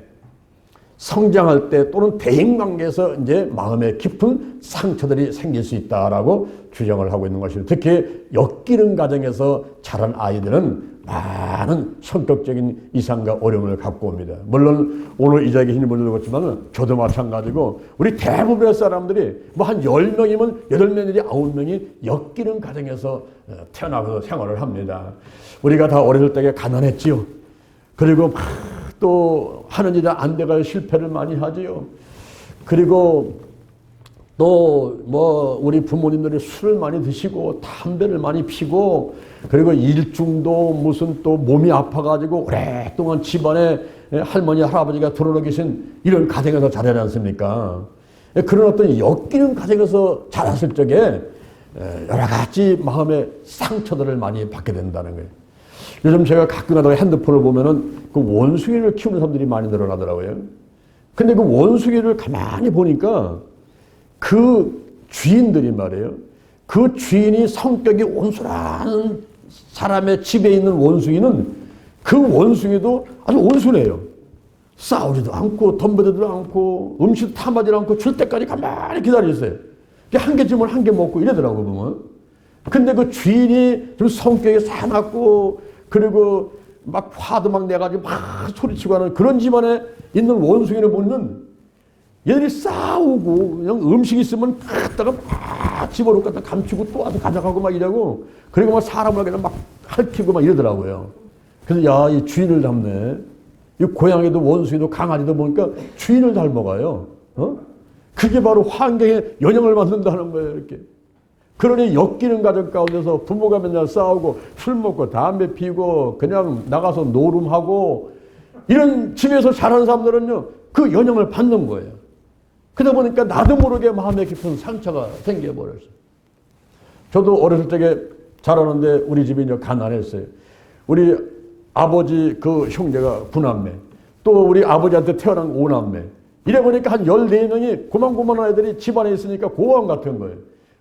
S1: 또는 대인관계에서 이제 마음에 깊은 상처들이 생길 수 있다라고 주장을 하고 있는 것입니다. 특히 엮이는 가정에서 자란 아이들은 많은 성격적인 이상과 어려움을 갖고 옵니다. 물론 오늘 이 자리에 계신 분들도 그렇지만 저도 마찬가지고 우리 대부분의 사람들이 뭐 한 10명이면 8명이지 9명이 엮이는 가정에서 태어나서 생활을 합니다. 우리가 다 어렸을 때 가난했지요. 그리고 또 하는 일이 안 돼가 실패를 많이 하지요. 그리고 또 뭐 우리 부모님들이 술을 많이 드시고 담배를 많이 피고 그리고 일중도 무슨 또 몸이 아파가지고 오랫동안 집안에 할머니 할아버지가 들어오고 계신 이런 가정에서 자라지 않습니까? 그런 어떤 엮이는 가정에서 자랐을 적에 여러 가지 마음의 상처들을 많이 받게 된다는 거예요. 요즘 제가 가끔 가다가 핸드폰을 보면은 그 원숭이를 키우는 사람들이 많이 늘어나더라고요. 근데 그 원숭이를 가만히 보니까 그 주인들이 말이에요. 그 주인이 성격이 온순한 사람의 집에 있는 원숭이는 그 원숭이도 아주 온순해요. 싸우지도 않고 덤벼들지도 않고 음식 탐하지 않고 줄 때까지 가만히 기다렸어요. 한 개쯤은 한 개 먹고 이러더라고 보면. 근데 그 주인이 좀 성격이 사납고 그리고 막 화도 막 내가지고 막 소리치고 하는 그런 집안에 있는 원숭이를 보면 얘들이 싸우고 그냥 음식 있으면 갖다가 막 집어넣고 갖다 감추고 또 와서 가져가고 막 이러고 그리고 막 사람을 그냥 막 핥히고 막 이러더라고요. 그래서 야, 이 주인을 닮네. 이 고양이도 원숭이도 강아지도 보니까 주인을 닮아가요. 그게 바로 환경에 영향을 받는다는 거예요. 이렇게. 그러니 엮이는 가정 가운데서 부모가 맨날 싸우고 술 먹고 담배 피고 그냥 나가서 노름하고 이런 집에서 자란 사람들은요 그 영향을 받는 거예요. 그러다 보니까 나도 모르게 마음에 깊은 상처가 생겨버렸어요. 저도 어렸을 적에 자라는데 우리 집이 이제 가난했어요. 우리 아버지 그 형제가 9남매, 또 우리 아버지한테 태어난 5남매. 이래 보니까 한 14명이 고만고만한 애들이 집안에 있으니까 고아원 같은 거예요.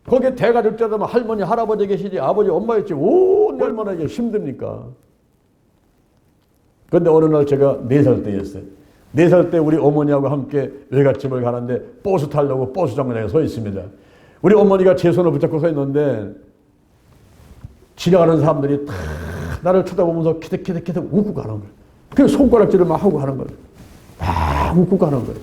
S1: 거기에 대가족자들은 할머니, 할아버지 계시지, 아버지, 엄마 있지. 얼마나 이게 힘듭니까? 그런데 어느 날 제가 4살 때였어요. 4살 때 우리 어머니하고 함께 외갓집을 가는데 버스 타려고 버스 정류장에 서 있습니다. 우리 어머니가 제 손을 붙잡고 서 있는데 지나가는 사람들이 다 나를 쳐다보면서 키득키득키득 웃고 가는 거예요. 그 손가락질을 막 하고 가는 거예요. 막 웃고 가는 거예요.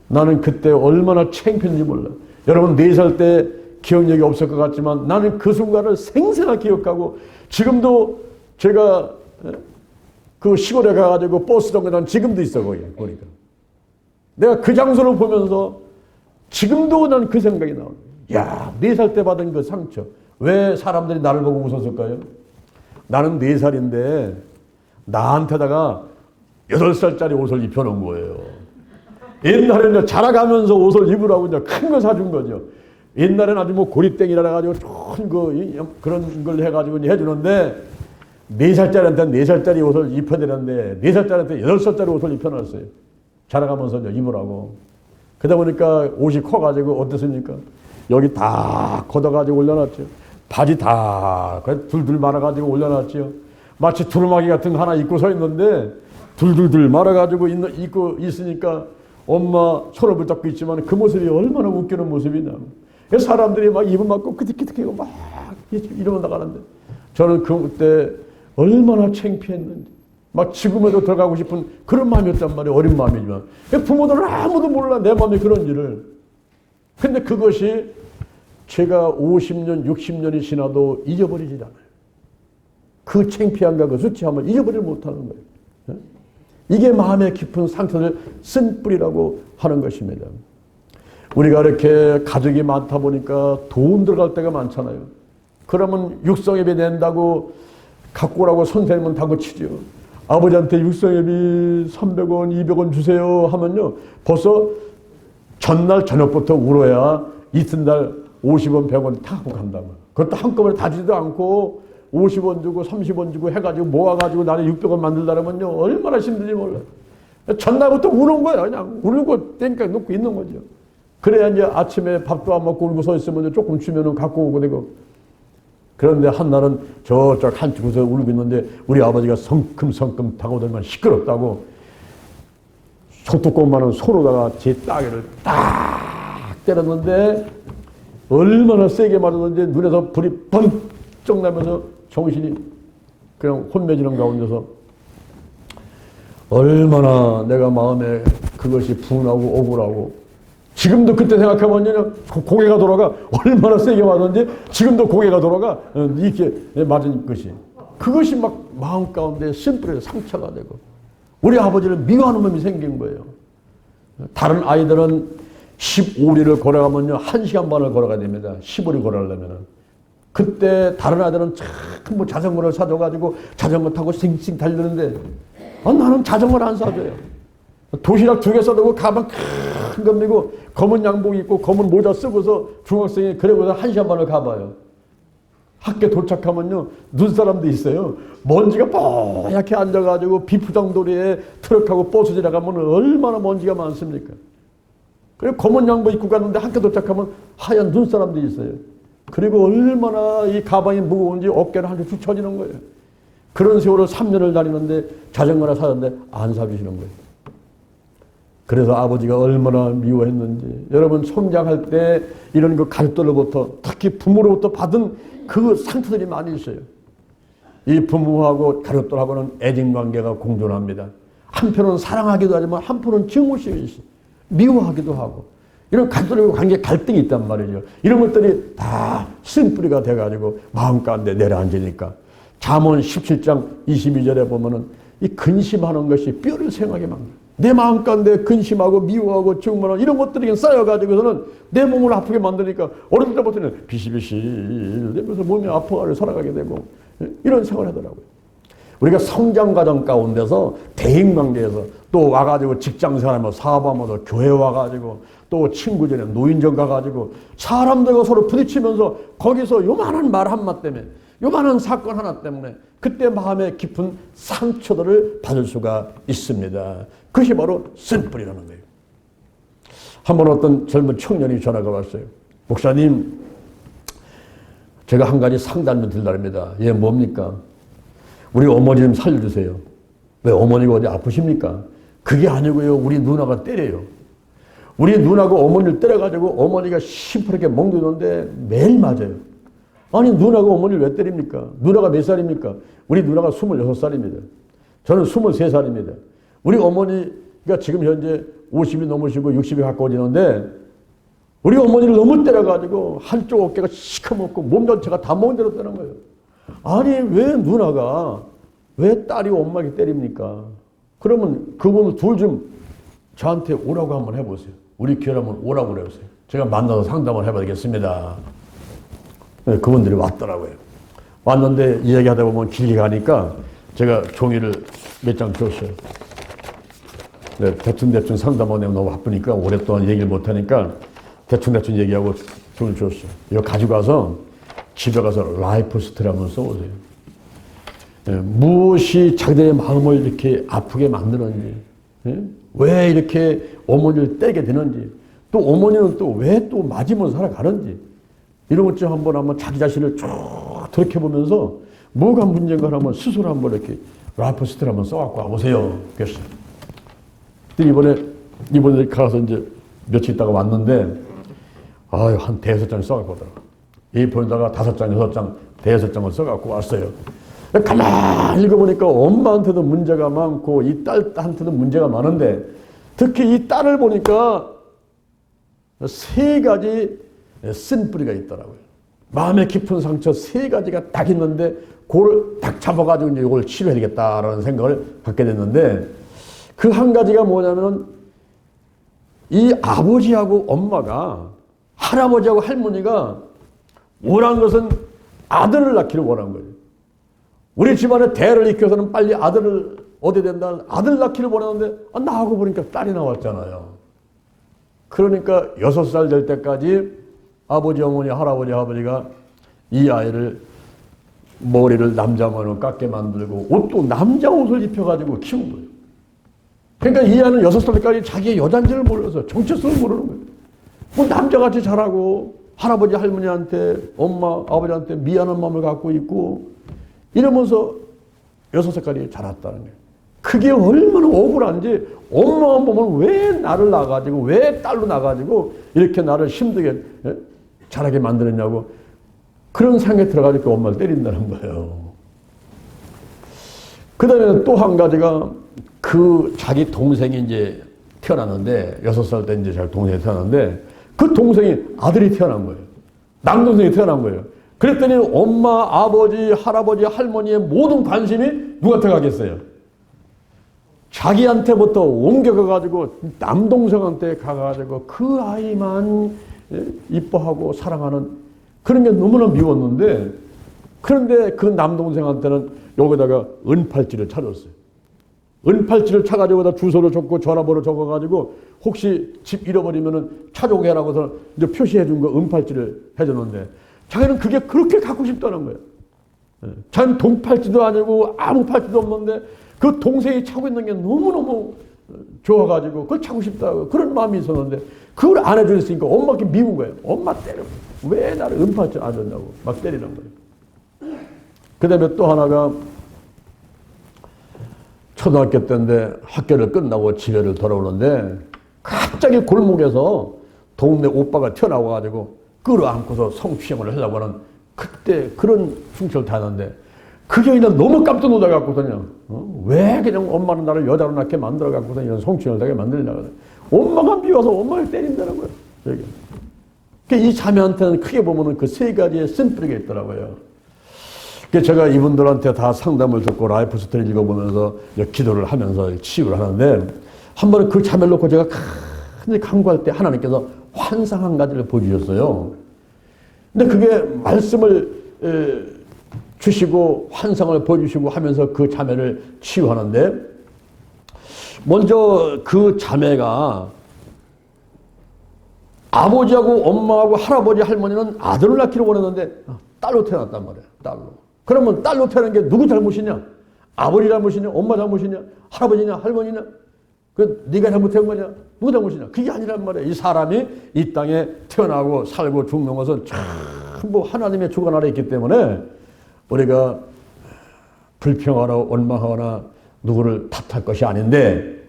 S1: 나는 그때 얼마나 창피한지 몰라. 여러분 4살 때 기억력이 없을 것 같지만 나는 그 순간을 생생하게 기억하고 지금도 제가 그 시골에 가가지고 버스 정류장 지금도 있어 거기 보니까. 내가 그 장소를 보면서 지금도 난 그 생각이 나오네. 야, 4살 때 받은 그 상처. 왜 사람들이 나를 보고 웃었을까요? 나는 4살인데 나한테다가 8살짜리 옷을 입혀놓은 거예요. 옛날에는 자라가면서 옷을 입으라고 이제 큰 거 사준 거죠. 옛날에는 아주 뭐 고리땡이라 해가지고 좋은 거 그런 걸 해가지고 해주는데 4살짜리한테 4살짜리 옷을 입혀드렸는데 4살짜리한테 8살짜리 옷을 입혀놨어요. 자라가면서 입으라고. 그러다 보니까 옷이 커가지고 어땠습니까? 여기 다 걷어가지고 올려놨죠. 바지 다 둘둘 말아가지고 올려놨죠. 마치 두루마기 같은 거 하나 입고 서 있는데 둘둘둘 말아가지고 입고 있으니까 엄마 손을 붙잡고 있지만 그 모습이 얼마나 웃기는 모습이냐. 사람들이 막 입을 맞고 끄덕끄덕하고 막 이러고 나가는데 저는 그때 얼마나 창피했는지 막 지금에도 들어가고 싶은 그런 마음이었단 말이에요. 어린 마음이지만 부모들은 아무도 몰라 내 마음이 그런지를. 근데 그것이 제가 50년 60년이 지나도 잊어버리지 않아요. 그 창피함과 그 수치함을 잊어버리지 못하는 거예요. 이게 마음의 깊은 상처를 쓴 뿌리라고 하는 것입니다. 우리가 이렇게 가족이 많다 보니까 돈 들어갈 때가 많잖아요. 그러면 육성예배 낸다고 갖고 오라고 선생님은 다그치죠. 아버지한테 육성예배 300원, 200원 주세요 하면요. 벌써 전날 저녁부터 울어야 이튿날 50원, 100원 다 갖고 간다면. 그것도 한꺼번에 다 주지도 않고 50원 주고 30원 주고 해가지고 모아가지고 나는 600원 만들려면요. 얼마나 힘든지 몰라요. 전날부터 우는 거예요. 그냥 울고 땡깡 놓고 있는 거죠. 그래야 이제 아침에 밥도 안 먹고 울고 서 있으면 조금 주면은 갖고 오고 되고. 그런데 한날은 저쪽 한쪽에서 울고 있는데 우리 아버지가 성큼성큼 다가오더니만 시끄럽다고 소뚜껑만한 소로다가 제 따귀를 딱 때렸는데 얼마나 세게 맞았는지 눈에서 불이 번쩍 나면서 정신이 그냥 혼매지는 가운데서 얼마나 내가 마음에 그것이 분하고 억울하고 지금도 그때 생각하면 고개가 돌아가. 얼마나 세게 맞았는지 지금도 고개가 돌아가. 이렇게 맞은 것이. 그것이 막 마음 가운데 심플하게 상처가 되고 우리 아버지를 미워하는 마음이 생긴 거예요. 다른 아이들은 15리를 걸어가면요 1시간 반을 걸어가야 됩니다. 15리 걸어가려면은. 그때 다른 아이들은 참 자전거를 사줘가지고 자전거 타고 싱싱 달리는데 나는 자전거를 안 사줘요. 도시락 2개 싸두고 가방 큰 거 메고 검은 양복 입고 검은 모자 쓰고서 중학생이 그러고서 1시간 반을 가봐요. 학교 도착하면요 눈사람도 있어요. 먼지가 뽀얗게 앉아가지고 비포장도리에 트럭하고 버스 지나가면 얼마나 먼지가 많습니까? 그리고 검은 양복 입고 갔는데 학교 도착하면 하얀 눈사람도 있어요. 그리고 얼마나 이 가방이 무거운지 어깨를 한쪽 쭉 쳐지는 거예요. 그런 세월을 3년을 다니는데 자전거나 사는데 안 사주시는 거예요. 그래서 아버지가 얼마나 미워했는지. 여러분 성장할 때 이런 그 가족들로부터 특히 부모로부터 받은 그 상처들이 많이 있어요. 이 부모하고 가족들하고는 애증관계가 공존합니다. 한편은 사랑하기도 하지만 한편은 증오심이 있어요. 미워하기도 하고. 이런 가족들과 관계 갈등이 있단 말이죠. 이런 것들이 다 쓴뿌리가 돼가지고 마음 가운데 내려앉으니까. 잠언 17장 22절에 보면은 이 근심하는 것이 뼈를 생하게 만듭니다. 내 마음 가운데 근심하고 미워하고 증오하고 이런 것들이 쌓여가지고서는 내 몸을 아프게 만드니까 어릴 때부터는 비실비실 내면서 몸이 아파가지고 살아가게 되고 이런 생활을 하더라고요. 우리가 성장 과정 가운데서 대인관계에서 또 와가지고 직장생활하며 사업하면서 교회 와가지고 또 친구전에 노인정 가가지고 사람들과 서로 부딪히면서 거기서 요만한 말 한마 때문에 요만한 사건 하나 때문에 그때 마음에 깊은 상처들을 받을 수가 있습니다. 그것이 바로 쓴뿌리라는 거예요. 한번 어떤 젊은 청년이 전화가 왔어요. 목사님, 제가 한 가지 상담을 드리려합니다. 예, 뭡니까? 우리 어머니 좀 살려주세요. 왜 어머니가 어디 아프십니까? 그게 아니고요. 우리 누나가 때려요. 우리 누나가 어머니를 때려가지고 어머니가 시퍼렇게 멍드는데 매일 맞아요. 아니 누나가 어머니를 왜 때립니까? 누나가 몇 살입니까? 우리 누나가 26살입니다. 저는 23살입니다. 우리 어머니가 지금 현재 50이 넘으시고 60이 가까워지는데 우리 어머니를 너무 때려가지고 한쪽 어깨가 시커멓고 몸 전체가 다 멍들었다는 거예요. 아니 왜 누나가 왜 딸이 엄마에게 때립니까? 그러면 그분 둘 좀 저한테 오라고 한번 해보세요. 우리 교회 한번 오라고 그래보세요. 제가 만나서 상담을 해봐야 되겠습니다. 네, 그분들이 왔더라고요. 왔는데 이야기하다 보면 길게 가니까 제가 종이를 몇 장 줬어요. 네, 대충 상담하느라 너무 바쁘니까 오랫동안 얘기를 못하니까 대충 얘기하고 종이를 줬어요. 이거 가지고 가서 집에 가서 라이프 스토리 한번 써보세요. 네, 무엇이 자기들의 마음을 이렇게 아프게 만드는지, 네? 왜 이렇게 어머니를 때리게 되는지, 또 어머니는 또 왜 또 맞으면서 살아가는지, 이런 것 좀 한번 자기 자신을 쭉 돌이켜보면서 뭐가 문제인가 하면 스스로 한번 이렇게 라이프 스토리 한번 써갖고 와보세요. 그랬어요. 이번에 가서 이제 며칠 있다가 왔는데, 한 5장 써갖고 오더라고. A4에다가 5장, 6장, 5장을 써갖고 왔어요. 가만히 읽어보니까 엄마한테도 문제가 많고 이 딸한테도 문제가 많은데 특히 이 딸을 보니까 3가지 쓴뿌리가 있더라고요. 마음에 깊은 상처 3가지가 딱 있는데 그걸 딱 잡아가지고 이제 이걸 치료해야 되겠다라는 생각을 갖게 됐는데 그 한 가지가 뭐냐면 이 아버지하고 엄마가 할아버지하고 할머니가 원한 것은 아들을 낳기를 원한 거예요. 우리 집안의 대를 이끌어서는 빨리 아들을 얻어야 된다. 아들 낳기를 원하는데 나하고 보니까 딸이 나왔잖아요. 그러니까 6살 될 때까지 아버지, 어머니, 할아버지, 아버지가 이 아이를 머리를 남자 머리로 깎게 만들고 옷도 남자 옷을 입혀가지고 키운 거예요. 그러니까 이 아이는 6살 때까지 자기의 여잔지를 몰라서 정체성을 모르는 거예요. 뭐 남자같이 자라고 할아버지, 할머니한테 엄마, 아버지한테 미안한 마음을 갖고 있고 이러면서 6살까지 자랐다는 거예요. 그게 얼마나 억울한지 엄마만 보면 왜 나를 낳아가지고 왜 딸로 낳아가지고 이렇게 나를 힘들게 자라게 만들었냐고 그런 생각이 들어가지고 엄마를 때린다는 거예요. 그 다음에 또 한 가지가 그 자기 동생이 이제 태어났는데 6살 때 이제 자기 동생이 태어났는데 그 동생이 아들이 태어난 거예요. 남동생이 태어난 거예요. 그랬더니 엄마, 아버지, 할아버지, 할머니의 모든 관심이 누구한테 가겠어요? 자기한테부터 옮겨가가지고 남동생한테 가가지고 그 아이만 이뻐하고 사랑하는 그런 게 너무나 미웠는데 그런데 그 남동생한테는 여기다가 은팔찌를 찾았어요. 은팔찌를 차가지고 주소를 적고 전화번호 적어가지고 혹시 집 잃어버리면은 찾아오게 하라고서 이제 표시해 준 거 은팔찌를 해줬는데 자기는 그게 그렇게 갖고 싶다는 거예요. 자기는 동팔찌도 아니고 아무 팔찌도 없는데 그 동생이 차고 있는 게 너무너무 좋아가지고 그걸 차고 싶다고 그런 마음이 있었는데 그걸 안 해주셨으니까 엄마께 미운 거예요. 엄마 때려. 왜 나를 은팔찌 안 줬냐고 막 때리는 거예요. 그 다음에 또 하나가 초등학교 때인데 학교를 끝나고 집에를 돌아오는데 갑자기 골목에서 동네 오빠가 튀어나와가지고 끌어안고서 성추행을 하려고 하는 그때 그런 흉터를 타는데 그게 그냥 너무 깜짝 놀라갖고서요. 왜 그냥 엄마는 나를 여자로 낳게 만들어갖고서 이런 성추행을 하게 만들려고 엄마가 미워서 엄마를 때린다는 거예요. 여기. 이 자매한테는 크게 보면은 그 3가지의 쓴뿌리가 있더라고요. 제가 이분들한테 다 상담을 듣고 라이프 스토리 읽어보면서 기도를 하면서 치유를 하는데 한 번은 그 자매를 놓고 제가 간절히 간구할 때 하나님께서 환상 한 가지를 보여주셨어요. 근데 그게 말씀을 주시고 환상을 보여주시고 하면서 그 자매를 치유하는데, 먼저 그 자매가 아버지하고 엄마하고 할아버지 할머니는 아들을 낳기를 원했는데 딸로 태어났단 말이야. 딸로. 그러면 딸로 태어난 게 누구 잘못이냐? 아버지 잘못이냐? 엄마 잘못이냐? 할아버지냐? 할머니냐? 그 네가 잘못한 거냐? 누구 잘못이냐? 그게 아니란 말이야. 이 사람이 이 땅에 태어나고 살고 죽는 것은 전부 하나님의 주관 아래 있기 때문에 우리가 불평하거나 원망하거나 누구를 탓할 것이 아닌데,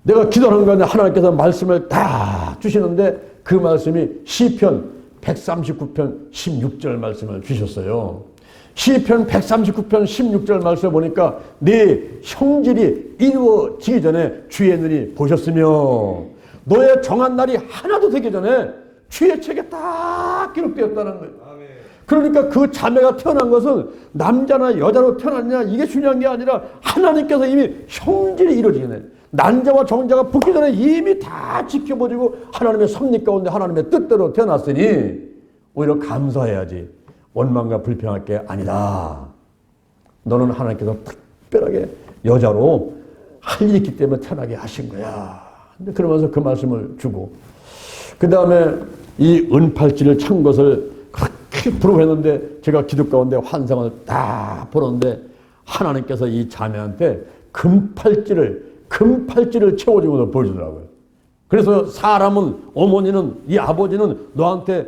S1: 내가 기도하는 가운데 하나님께서 말씀을 다 주시는데 그 말씀이 시편 139편 16절 말씀을 주셨어요. 시편 139편 16절 말씀을 보니까 네 형질이 이루어지기 전에 주의 눈이 보셨으며 너의 정한 날이 하나도 되기 전에 주의 책에 딱 기록되었다는 거예요. 그러니까 그 자매가 태어난 것은 남자나 여자로 태어났냐 이게 중요한 게 아니라 하나님께서 이미 형질이 이루어지기 전에, 난자와 정자가 붙기 전에 이미 다 지켜보시고 하나님의 섭리 가운데 하나님의 뜻대로 태어났으니 오히려 감사해야지 원망과 불평할 게 아니다. 너는 하나님께서 특별하게 여자로 할 일이 있기 때문에 태어나게 하신 거야. 근데 그러면서 그 말씀을 주고, 그 다음에 이 은팔찌를 찬 것을 그렇게 부러워했는데 제가 기도 가운데 환상을 다 보는데 하나님께서 이 자매한테 금팔찌를 채워주고서 보여주더라고요. 그래서 사람은, 어머니는, 이 아버지는 너한테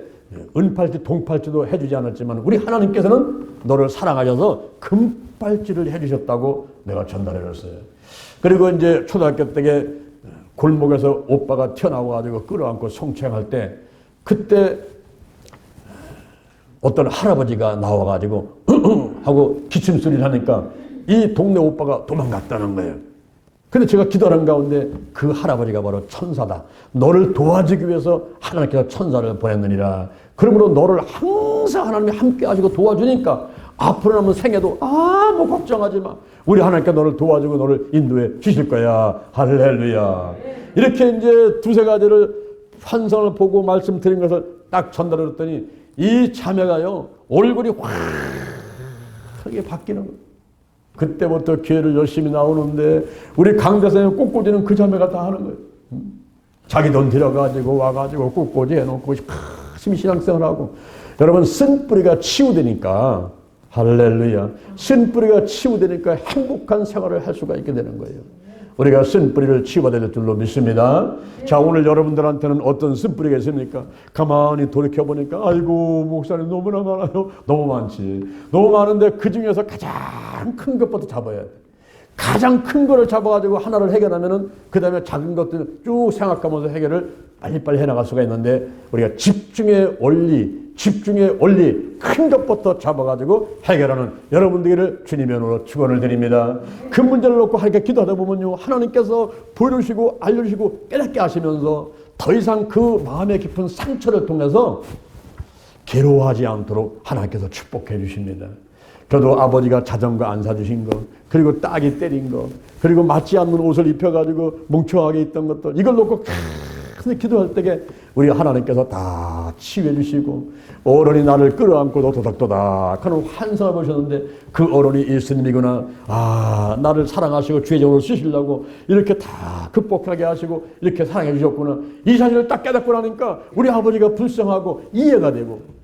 S1: 은팔찌, 동팔찌도 해주지 않았지만 우리 하나님께서는 너를 사랑하셔서 금팔찌를 해주셨다고 내가 전달해줬어요. 그리고 이제 초등학교 때에 골목에서 오빠가 튀어나와가지고 끌어안고 성추행할 때, 그때 어떤 할아버지가 나와가지고 하고 기침소리를 하니까 이 동네 오빠가 도망갔다는 거예요. 근데 제가 기도하는 가운데 그 할아버지가 바로 천사다. 너를 도와주기 위해서 하나님께서 천사를 보냈느니라. 그러므로 너를 항상 하나님이 함께 하시고 도와주니까 앞으로 남은 생애도 아무 걱정하지 마. 우리 하나님께 너를 도와주고 너를 인도해 주실 거야. 할렐루야. 이렇게 이제 두세 가지를 환상을 보고 말씀드린 것을 딱 전달했더니 이 자매가요, 얼굴이 확하게 바뀌는 거예요. 그때부터 교회를 열심히 나오는데 우리 강대상에 꽃꽂이는 그 자매가 다 하는 거예요. 자기 돈 들여가지고 와가지고 꽃꽂이 해놓고 열심히 신앙생활하고. 여러분, 쓴뿌리가 치유되니까, 할렐루야, 쓴뿌리가 치유되니까 행복한 생활을 할 수가 있게 되는 거예요. 우리가 쓴뿌리를 치유가 될 줄로 믿습니다. 자, 오늘 여러분들한테는 어떤 쓴뿌리가 있습니까? 가만히 돌이켜보니까 아이고 목사님 너무나 많아요. 너무 많지. 너무 많은데 그 중에서 가장 큰 것부터 잡아야 돼. 가장 큰 거를 잡아가지고 하나를 해결하면은 그 다음에 작은 것들을 쭉 생각하면서 해결을 빨리빨리 해나갈 수가 있는데, 우리가 집중의 원리 큰 것부터 잡아가지고 해결하는 여러분들을 주님의 이름으로 축원을 드립니다. 그 문제를 놓고 하나님께 기도하다 보면요, 하나님께서 보여주시고 알려주시고 깨닫게 하시면서 더 이상 그 마음의 깊은 상처를 통해서 괴로워하지 않도록 하나님께서 축복해 주십니다. 저도 아버지가 자전거 안 사주신 거, 그리고 딱이 때린 거, 그리고 맞지 않는 옷을 입혀가지고 멍청하게 있던 것들, 이걸 놓고 근데 기도할 때에 우리 하나님께서 다 치유해 주시고, 어른이 나를 끌어안고 도닥도닥 하는 환상을 보셨는데 그 어른이 예수님이구나. 아, 나를 사랑하시고 주의 종으로 쓰시려고 이렇게 다 극복하게 하시고 이렇게 사랑해 주셨구나. 이 사실을 딱 깨닫고 나니까 우리 아버지가 불쌍하고 이해가 되고,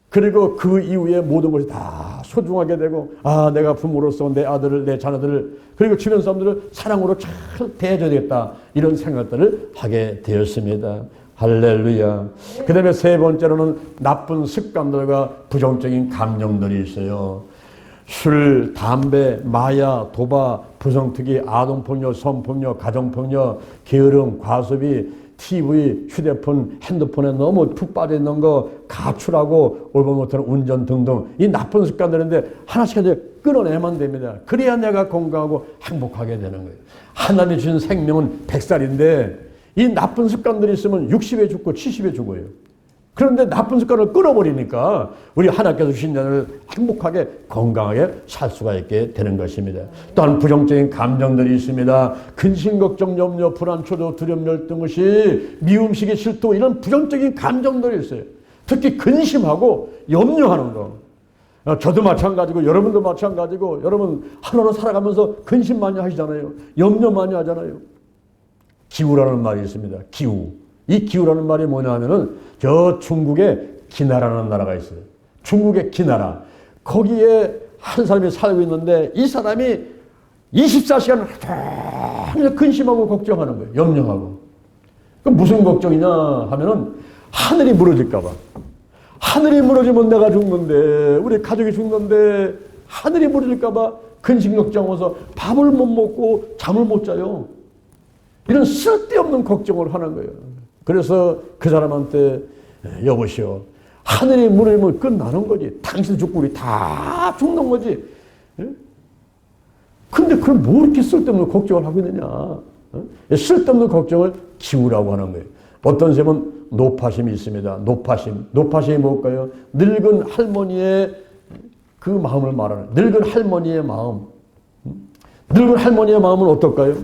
S1: 그리고 그 이후에 모든 것이 다 소중하게 되고, 아, 내가 부모로서 내 아들을, 내 자녀들을, 그리고 주변 사람들을 사랑으로 잘 대해줘야 되겠다, 이런 생각들을 하게 되었습니다. 할렐루야. 그 다음에 세 번째로는 나쁜 습관들과 부정적인 감정들이 있어요. 술, 담배, 마약, 도박, 부정특기, 아동폭력, 성폭력, 가정폭력, 게으름, 과소비, TV, 휴대폰, 핸드폰에 너무 푹 빠져 있는 거, 가출하고 옳고 못하는 운전 등등, 이 나쁜 습관들인데 하나씩 끊어내면 됩니다. 그래야 내가 건강하고 행복하게 되는 거예요. 하나님이 주신 생명은 100살인데 이 나쁜 습관들이 있으면 60에 죽고 70에 죽어요. 그런데 나쁜 습관을 끊어버리니까 우리 하나님께서 주신 자를 행복하게 건강하게 살 수가 있게 되는 것입니다. 또한 부정적인 감정들이 있습니다. 근심, 걱정, 염려, 불안, 초조, 두려움, 열등, 의식, 미움식이 싫고, 이런 부정적인 감정들이 있어요. 특히 근심하고 염려하는 거. 저도 마찬가지고 여러분도 마찬가지고 여러분 하루하루 살아가면서 근심 많이 하시잖아요. 염려 많이 하잖아요. 기우라는 말이 있습니다. 기우. 이 기우라는 말이 뭐냐 하면은 저 중국에 기나라는 나라가 있어요. 중국의 기나라. 거기에 한 사람이 살고 있는데 이 사람이 24시간 그냥 근심하고 걱정하는 거예요. 염려하고. 그럼 무슨 걱정이냐 하면은 하늘이 무너질까 봐. 하늘이 무너지면 내가 죽는데 우리 가족이 죽는데 하늘이 무너질까 봐 근심 걱정해서 밥을 못 먹고 잠을 못 자요. 이런 쓸데없는 걱정을 하는 거예요. 그래서 그 사람한테 여보시오. 하늘이 무너지면 끝나는 거지. 당신 죽고 우리 다 죽는 거지. 근데 그걸 뭐 이렇게 쓸데없는 걱정을 하고 있느냐. 쓸데없는 걱정을 기우라고 하는 거예요. 어떤 셈은 노파심이 있습니다. 노파심. 노파심이 뭘까요? 늙은 할머니의 그 마음을 말하는, 늙은 할머니의 마음. 늙은 할머니의 마음은 어떨까요?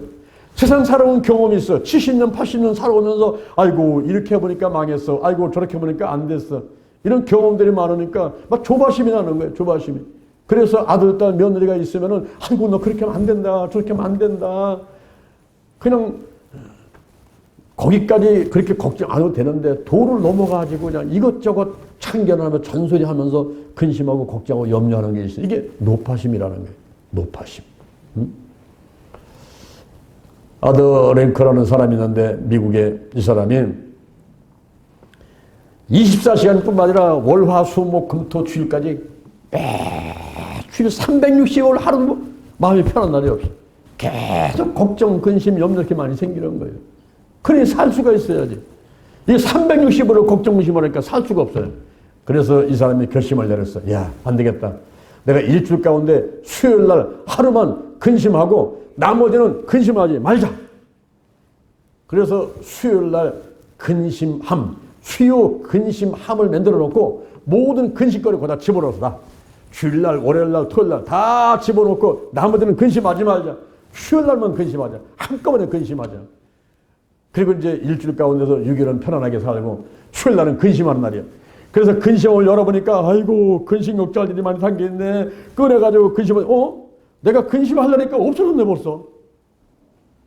S1: 세상 살아온 경험이 있어. 70년, 80년 살아오면서 아이고 이렇게 해보니까 망했어. 아이고 저렇게 해보니까 안 됐어. 이런 경험들이 많으니까 막 조바심이 나는 거예요. 조바심이. 그래서 아들, 딸, 며느리가 있으면은 아이고 너 그렇게 하면 안 된다. 저렇게 하면 안 된다. 그냥 거기까지 그렇게 걱정 안 해도 되는데 도를 넘어가지고 그냥 이것저것 참견하며 잔소리하면서 근심하고 걱정하고 염려하는 게 있어요. 이게 노파심이라는 거예요. 노파심. 아더 랭크라는 사람이 있는데 미국에 이 사람이 24시간뿐만 아니라 월, 화, 수, 목, 금, 토, 주일까지 매주일 360일 하루도 마음이 편한 날이 없어. 계속 걱정, 근심, 염려 이렇게 많이 생기는 거예요. 그러니 살 수가 있어야지. 이 360으로 걱정, 근심을 하니까 살 수가 없어요. 그래서 이 사람이 결심을 내렸어. 야, 안 되겠다. 내가 일주일 가운데 수요일 날 하루만 근심하고 나머지는 근심하지 말자. 그래서 수요일 날 근심함, 수요 근심함을 만들어 놓고 모든 근심거리 거기다 집어넣어서 다 주일날, 월요일날, 토요일날 다 집어넣고 나머지는 근심하지 말자. 수요일 날만 근심하자. 한꺼번에 근심하자. 그리고 이제 일주일 가운데서 6일은 편안하게 살고 수요일 날은 근심하는 날이야. 그래서 근심을 열어보니까 아이고 근심 걱정할 일이 많이 담겨있네. 꺼내가지고 근심을 내가 근심하려니까 없어졌네 벌써.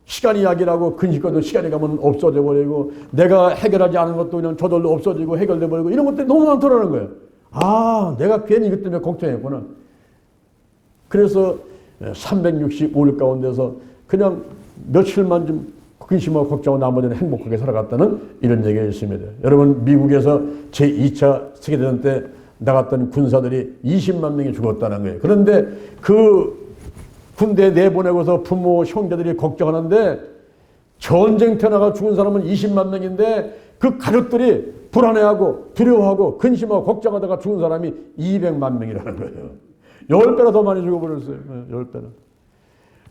S1: 시간이 약이라고 근심거리도 시간이 가면 없어져 버리고 내가 해결하지 않은 것도 그냥 저절로 없어지고 해결돼 버리고 이런 것들이 너무 많더라는 거예요. 아, 내가 괜히 이것 때문에 걱정했구나. 그래서 365일 가운데서 그냥 며칠만 좀 근심하고 걱정하고 나머지는 행복하게 살아갔다는 이런 얘기가 있습니다. 여러분 미국에서 제2차 세계대전 때 나갔던 군사들이 20만 명이 죽었다는 거예요. 그런데 그 군대에 내보내고서 부모, 형제들이 걱정하는데 전쟁터 나가 죽은 사람은 20만 명인데 그 가족들이 불안해하고 두려워하고 근심하고 걱정하다가 죽은 사람이 200만 명이라는 거예요. 10배나 더 많이 죽어버렸어요. 10배나.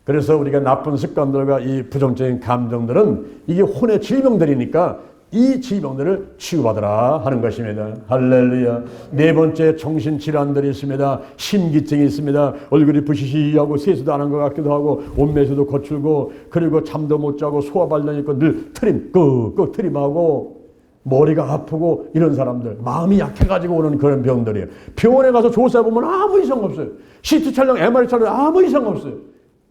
S1: 그래서 우리가 나쁜 습관들과 이 부정적인 감정들은 이게 혼의 질병들이니까 이 질병들을 치유받으라 하는 것입니다. 할렐루야. 네 번째 정신질환들이 있습니다. 심기증이 있습니다. 얼굴이 부시시하고 세수도 안 한 것 같기도 하고 옷매수도 거칠고 그리고 잠도 못 자고 소화발전이 있고 늘 끄끄 트림하고 머리가 아프고 이런 사람들 마음이 약해가지고 오는 그런 병들이에요. 병원에 가서 조사해보면 아무 이상 없어요. CT 촬영, MRI 촬영 아무 이상 없어요.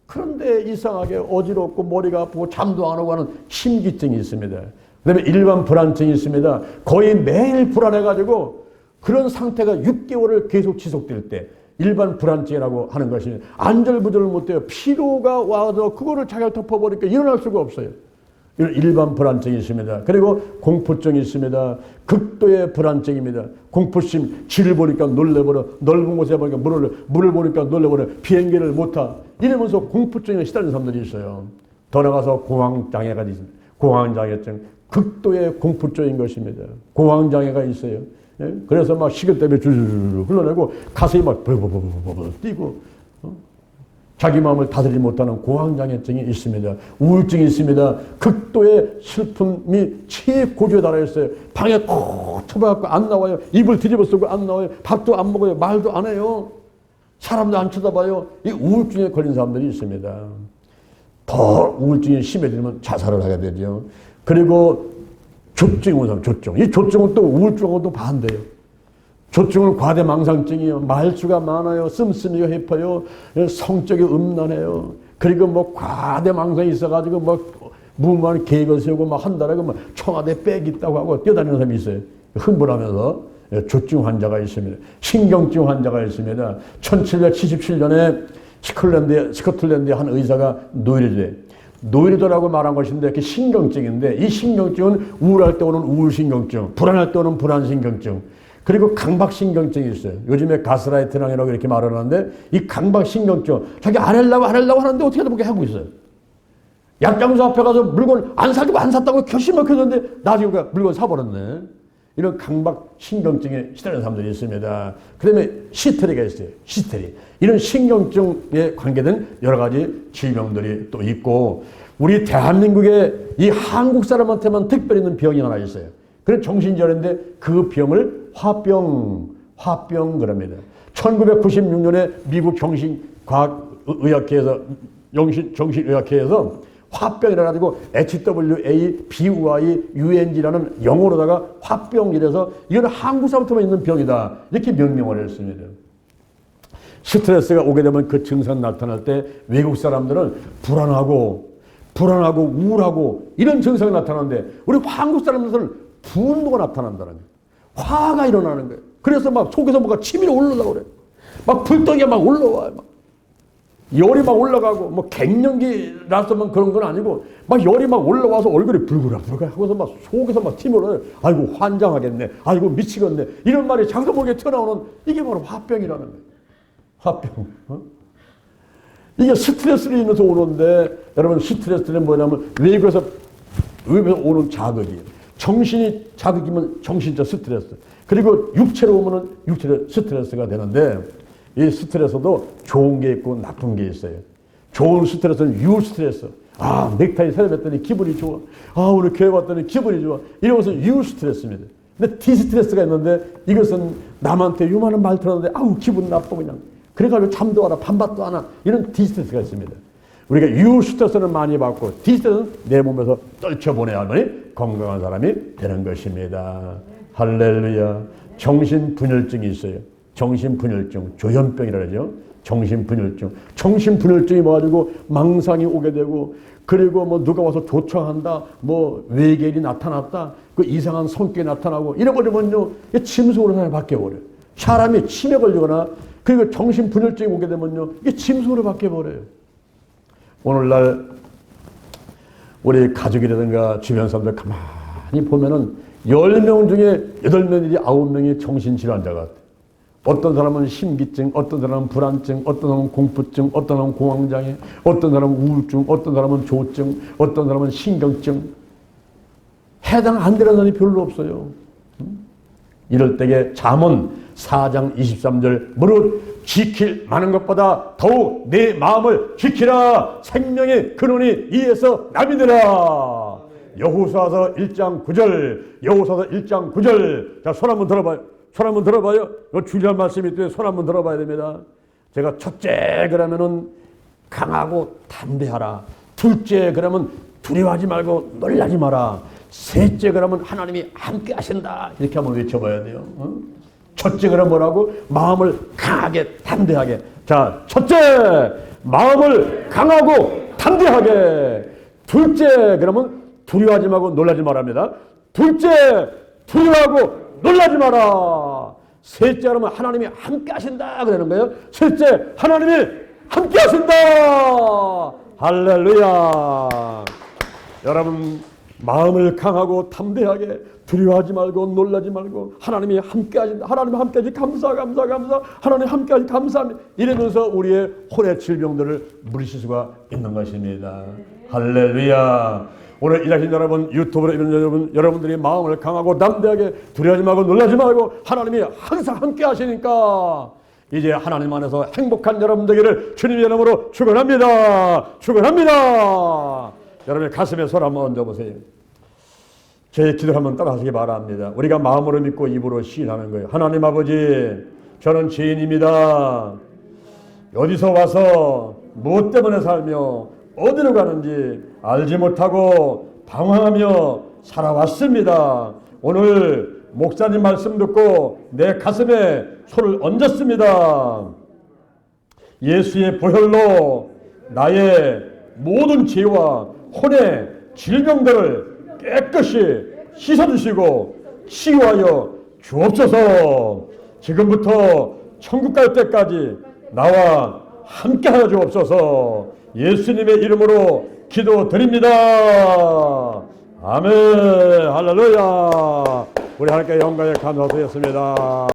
S1: 그런데 이상하게 어지럽고 머리가 아프고 잠도 안 오고 하는 심기증이 있습니다. 그 다음에 일반 불안증이 있습니다. 거의 매일 불안해가지고 그런 상태가 6개월을 계속 지속될 때 일반 불안증이라고 하는 것이 안절부절을 못해요. 피로가 와서 그거를 자기가 덮어버리니까 일어날 수가 없어요. 이런 일반 불안증이 있습니다. 그리고 공포증이 있습니다. 극도의 불안증입니다. 공포심, 질을 보니까 놀래버려. 넓은 곳에 보니까 물을 보니까 놀래버려. 비행기를 못 타. 이러면서 공포증에 시달리는 사람들이 있어요. 더 나가서 공황장애가 있습니다. 공황장애증. 극도의 공포증인 것입니다. 공황장애가 있어요. 예? 그래서 막 식은땀이 줄줄 흘러내고 가슴이 막 버버버버버 뛰고 자기 마음을 다스리지 못하는 공황장애증이 있습니다. 우울증이 있습니다. 극도의 슬픔이 최고조에 달하였어요. 방에 콕 쳐박고 안 나와요. 입을 뒤집어 쓰고 안 나와요. 밥도 안 먹어요. 말도 안 해요. 사람도 안 쳐다봐요. 이 우울증에 걸린 사람들이 있습니다. 더 우울증이 심해지면 자살을 하게 되죠. 그리고 조증이 오는 사람, 조증. 이 조증은 또 우울증하고 또 반대예요. 조증은 과대망상증이요. 말수가 많아요. 씀씀이가 해퍼요. 성적이 음란해요. 그리고 뭐 과대망상이 있어가지고 뭐 무모한 계획을 세우고 막 한다라고 뭐 청와대 빽 있다고 하고 뛰어다니는 사람이 있어요. 흥분하면서. 조증 환자가 있습니다. 신경증 환자가 있습니다. 1777년에 스코틀랜드의 한 의사가 노이리드라고 말한 것인데 그게 신경증인데 이 신경증은 우울할 때 오는 우울신경증, 불안할 때 오는 불안신경증, 그리고 강박신경증이 있어요. 요즘에 가스라이팅이라고 이렇게 말을 하는데 이 강박신경증, 자기 안 하려고 하는데 어떻게든 그렇게 하고 있어요. 약장수 앞에 가서 물건 안 샀다고 결심먹혔는데 나중에 물건 사버렸네. 이런 강박신경증에 시달리는 사람들이 있습니다. 그 다음에 히스테리가 있어요. 히스테리. 이런 신경증에 관계된 여러 가지 질병들이 또 있고, 우리 대한민국에 이 한국 사람한테만 특별히 있는 병이 하나 있어요. 그래 정신질환인데 그 병을 화병 그럽니다. 1996년에 미국 정신과학의학회에서 화병이라 가지고 HWABUIUNG라는 영어로다가 화병이라서 이건 한국 사람한테만 있는 병이다 이렇게 명명을 했습니다. 스트레스가 오게 되면 그 증상 나타날 때 외국 사람들은 불안하고 우울하고 이런 증상이 나타나는데 우리 한국 사람들은 분노가 나타난다는 거예요. 화가 일어나는 거예요. 그래서 막 속에서 뭔가 치밀어 올라오려고 그래요. 막 불덩이가 막 올라와요. 막. 열이 막 올라가고 뭐 갱년기 나서면 그런 건 아니고 막 열이 막 올라와서 얼굴이 불그락 하고서 막 속에서 막 티몰어요. 아이고 환장하겠네. 아이고 미치겠네. 이런 말이 장도 모르게 튀어나오는 이게 바로 화병이라는 거예요. 화병. 이게 스트레스로 인해서 오는데 여러분 스트레스는 뭐냐면 외부에서 오는 자극이에요. 정신이 자극이면 정신적 스트레스. 그리고 육체로 오면은 육체적 스트레스가 되는데 이 스트레스도 좋은 게 있고 나쁜 게 있어요. 좋은 스트레스는 유 스트레스. 아, 넥타이 새로 맸더니 기분이 좋아. 아, 오늘 교회 왔더니 기분이 좋아. 이런 것은 유 스트레스입니다. 근데 디 스트레스가 있는데 이것은 남한테 요만한 말 들었는데 아우 기분 나빠 그냥. 그래가지고 잠도 안 와, 밤낮도 안 와. 이런 디 스트레스가 있습니다. 우리가 유 스트레스는 많이 받고 디 스트레스는 내 몸에서 떨쳐보내야만이 건강한 사람이 되는 것입니다. 할렐루야. 정신분열증이 있어요. 정신분열증, 조현병이라 그러죠. 정신분열증. 정신분열증이 와가지고 망상이 오게 되고, 그리고 뭐 누가 와서 조청한다, 뭐 외계인이 나타났다, 그 이상한 성격이 나타나고, 이래버리면요, 침수로 사람이 바뀌어버려요. 사람이 치매 걸리거나, 그리고 정신분열증이 오게 되면요, 이게 침수로 바뀌어버려요. 오늘날 우리 가족이라든가 주변 사람들 가만히 보면은 10명 중에 8명이지 9명이 정신질환자 같아요. 어떤 사람은 심기증, 어떤 사람은 불안증, 어떤 사람은 공포증, 어떤 사람은 공황장애, 어떤 사람은 우울증, 어떤 사람은 조증, 어떤 사람은 신경증. 해당 안 되는 사람이 별로 없어요. 이럴 때에 잠언 4장 23절 무릇 지킬 많은 것보다 더욱 내 마음을 지키라. 생명의 근원이 이에서 남이니라. 여호수아서 1장 9절, 여호수아서 1장 9절. 자, 손 한번 들어봐요. 손 한번 들어봐요. 이거 중요한 말씀이 있대요. 손 한번 들어봐야 됩니다. 제가 첫째 그러면은 강하고 담대하라. 둘째 그러면 두려워하지 말고 놀라지 마라. 셋째 그러면 하나님이 함께 하신다. 이렇게 한번 외쳐봐야 돼요. 첫째 그러면 뭐라고? 마음을 강하게 담대하게. 자, 첫째 마음을 강하고 담대하게. 둘째 그러면 두려워하지 말고 놀라지 말랍니다. 둘째 두려워하고 놀라지 마라. 셋째 그러면 하나님이 함께 하신다 그러는 거예요. 셋째 하나님이 함께 하신다. 할렐루야. 여러분 마음을 강하고 담대하게 두려워하지 말고 놀라지 말고 하나님이 함께 하신다. 하나님 함께 하시 감사. 하나님 함께 하시 감사합니다. 이러면서 우리의 혼의 질병들을 물리칠 수가 있는 것입니다. 할렐루야. 오늘 일하신 여러분, 유튜브로 이런 여러분들이 마음을 강하고 담대하게 두려워하지 말고 놀라지 말고 하나님이 항상 함께 하시니까 이제 하나님 안에서 행복한 여러분 되기를 주님의 이름으로 축원합니다. 축원합니다. 여러분의 가슴에 손 한번 얹어보세요. 제 기도를 한번 따라하시기 바랍니다. 우리가 마음으로 믿고 입으로 시인하는 거예요. 하나님 아버지, 저는 죄인입니다. 어디서 와서 무엇 때문에 살며 어디로 가는지 알지 못하고 방황하며 살아왔습니다. 오늘 목사님 말씀 듣고 내 가슴에 손을 얹었습니다. 예수의 보혈로 나의 모든 죄와 혼의 질병들을 깨끗이 씻어주시고 치유하여 주옵소서. 지금부터 천국 갈 때까지 나와 함께 하여 주옵소서. 예수님의 이름으로 기도드립니다. 아멘. 할렐루야. 우리 하나님께 영광에 감사드렸습니다.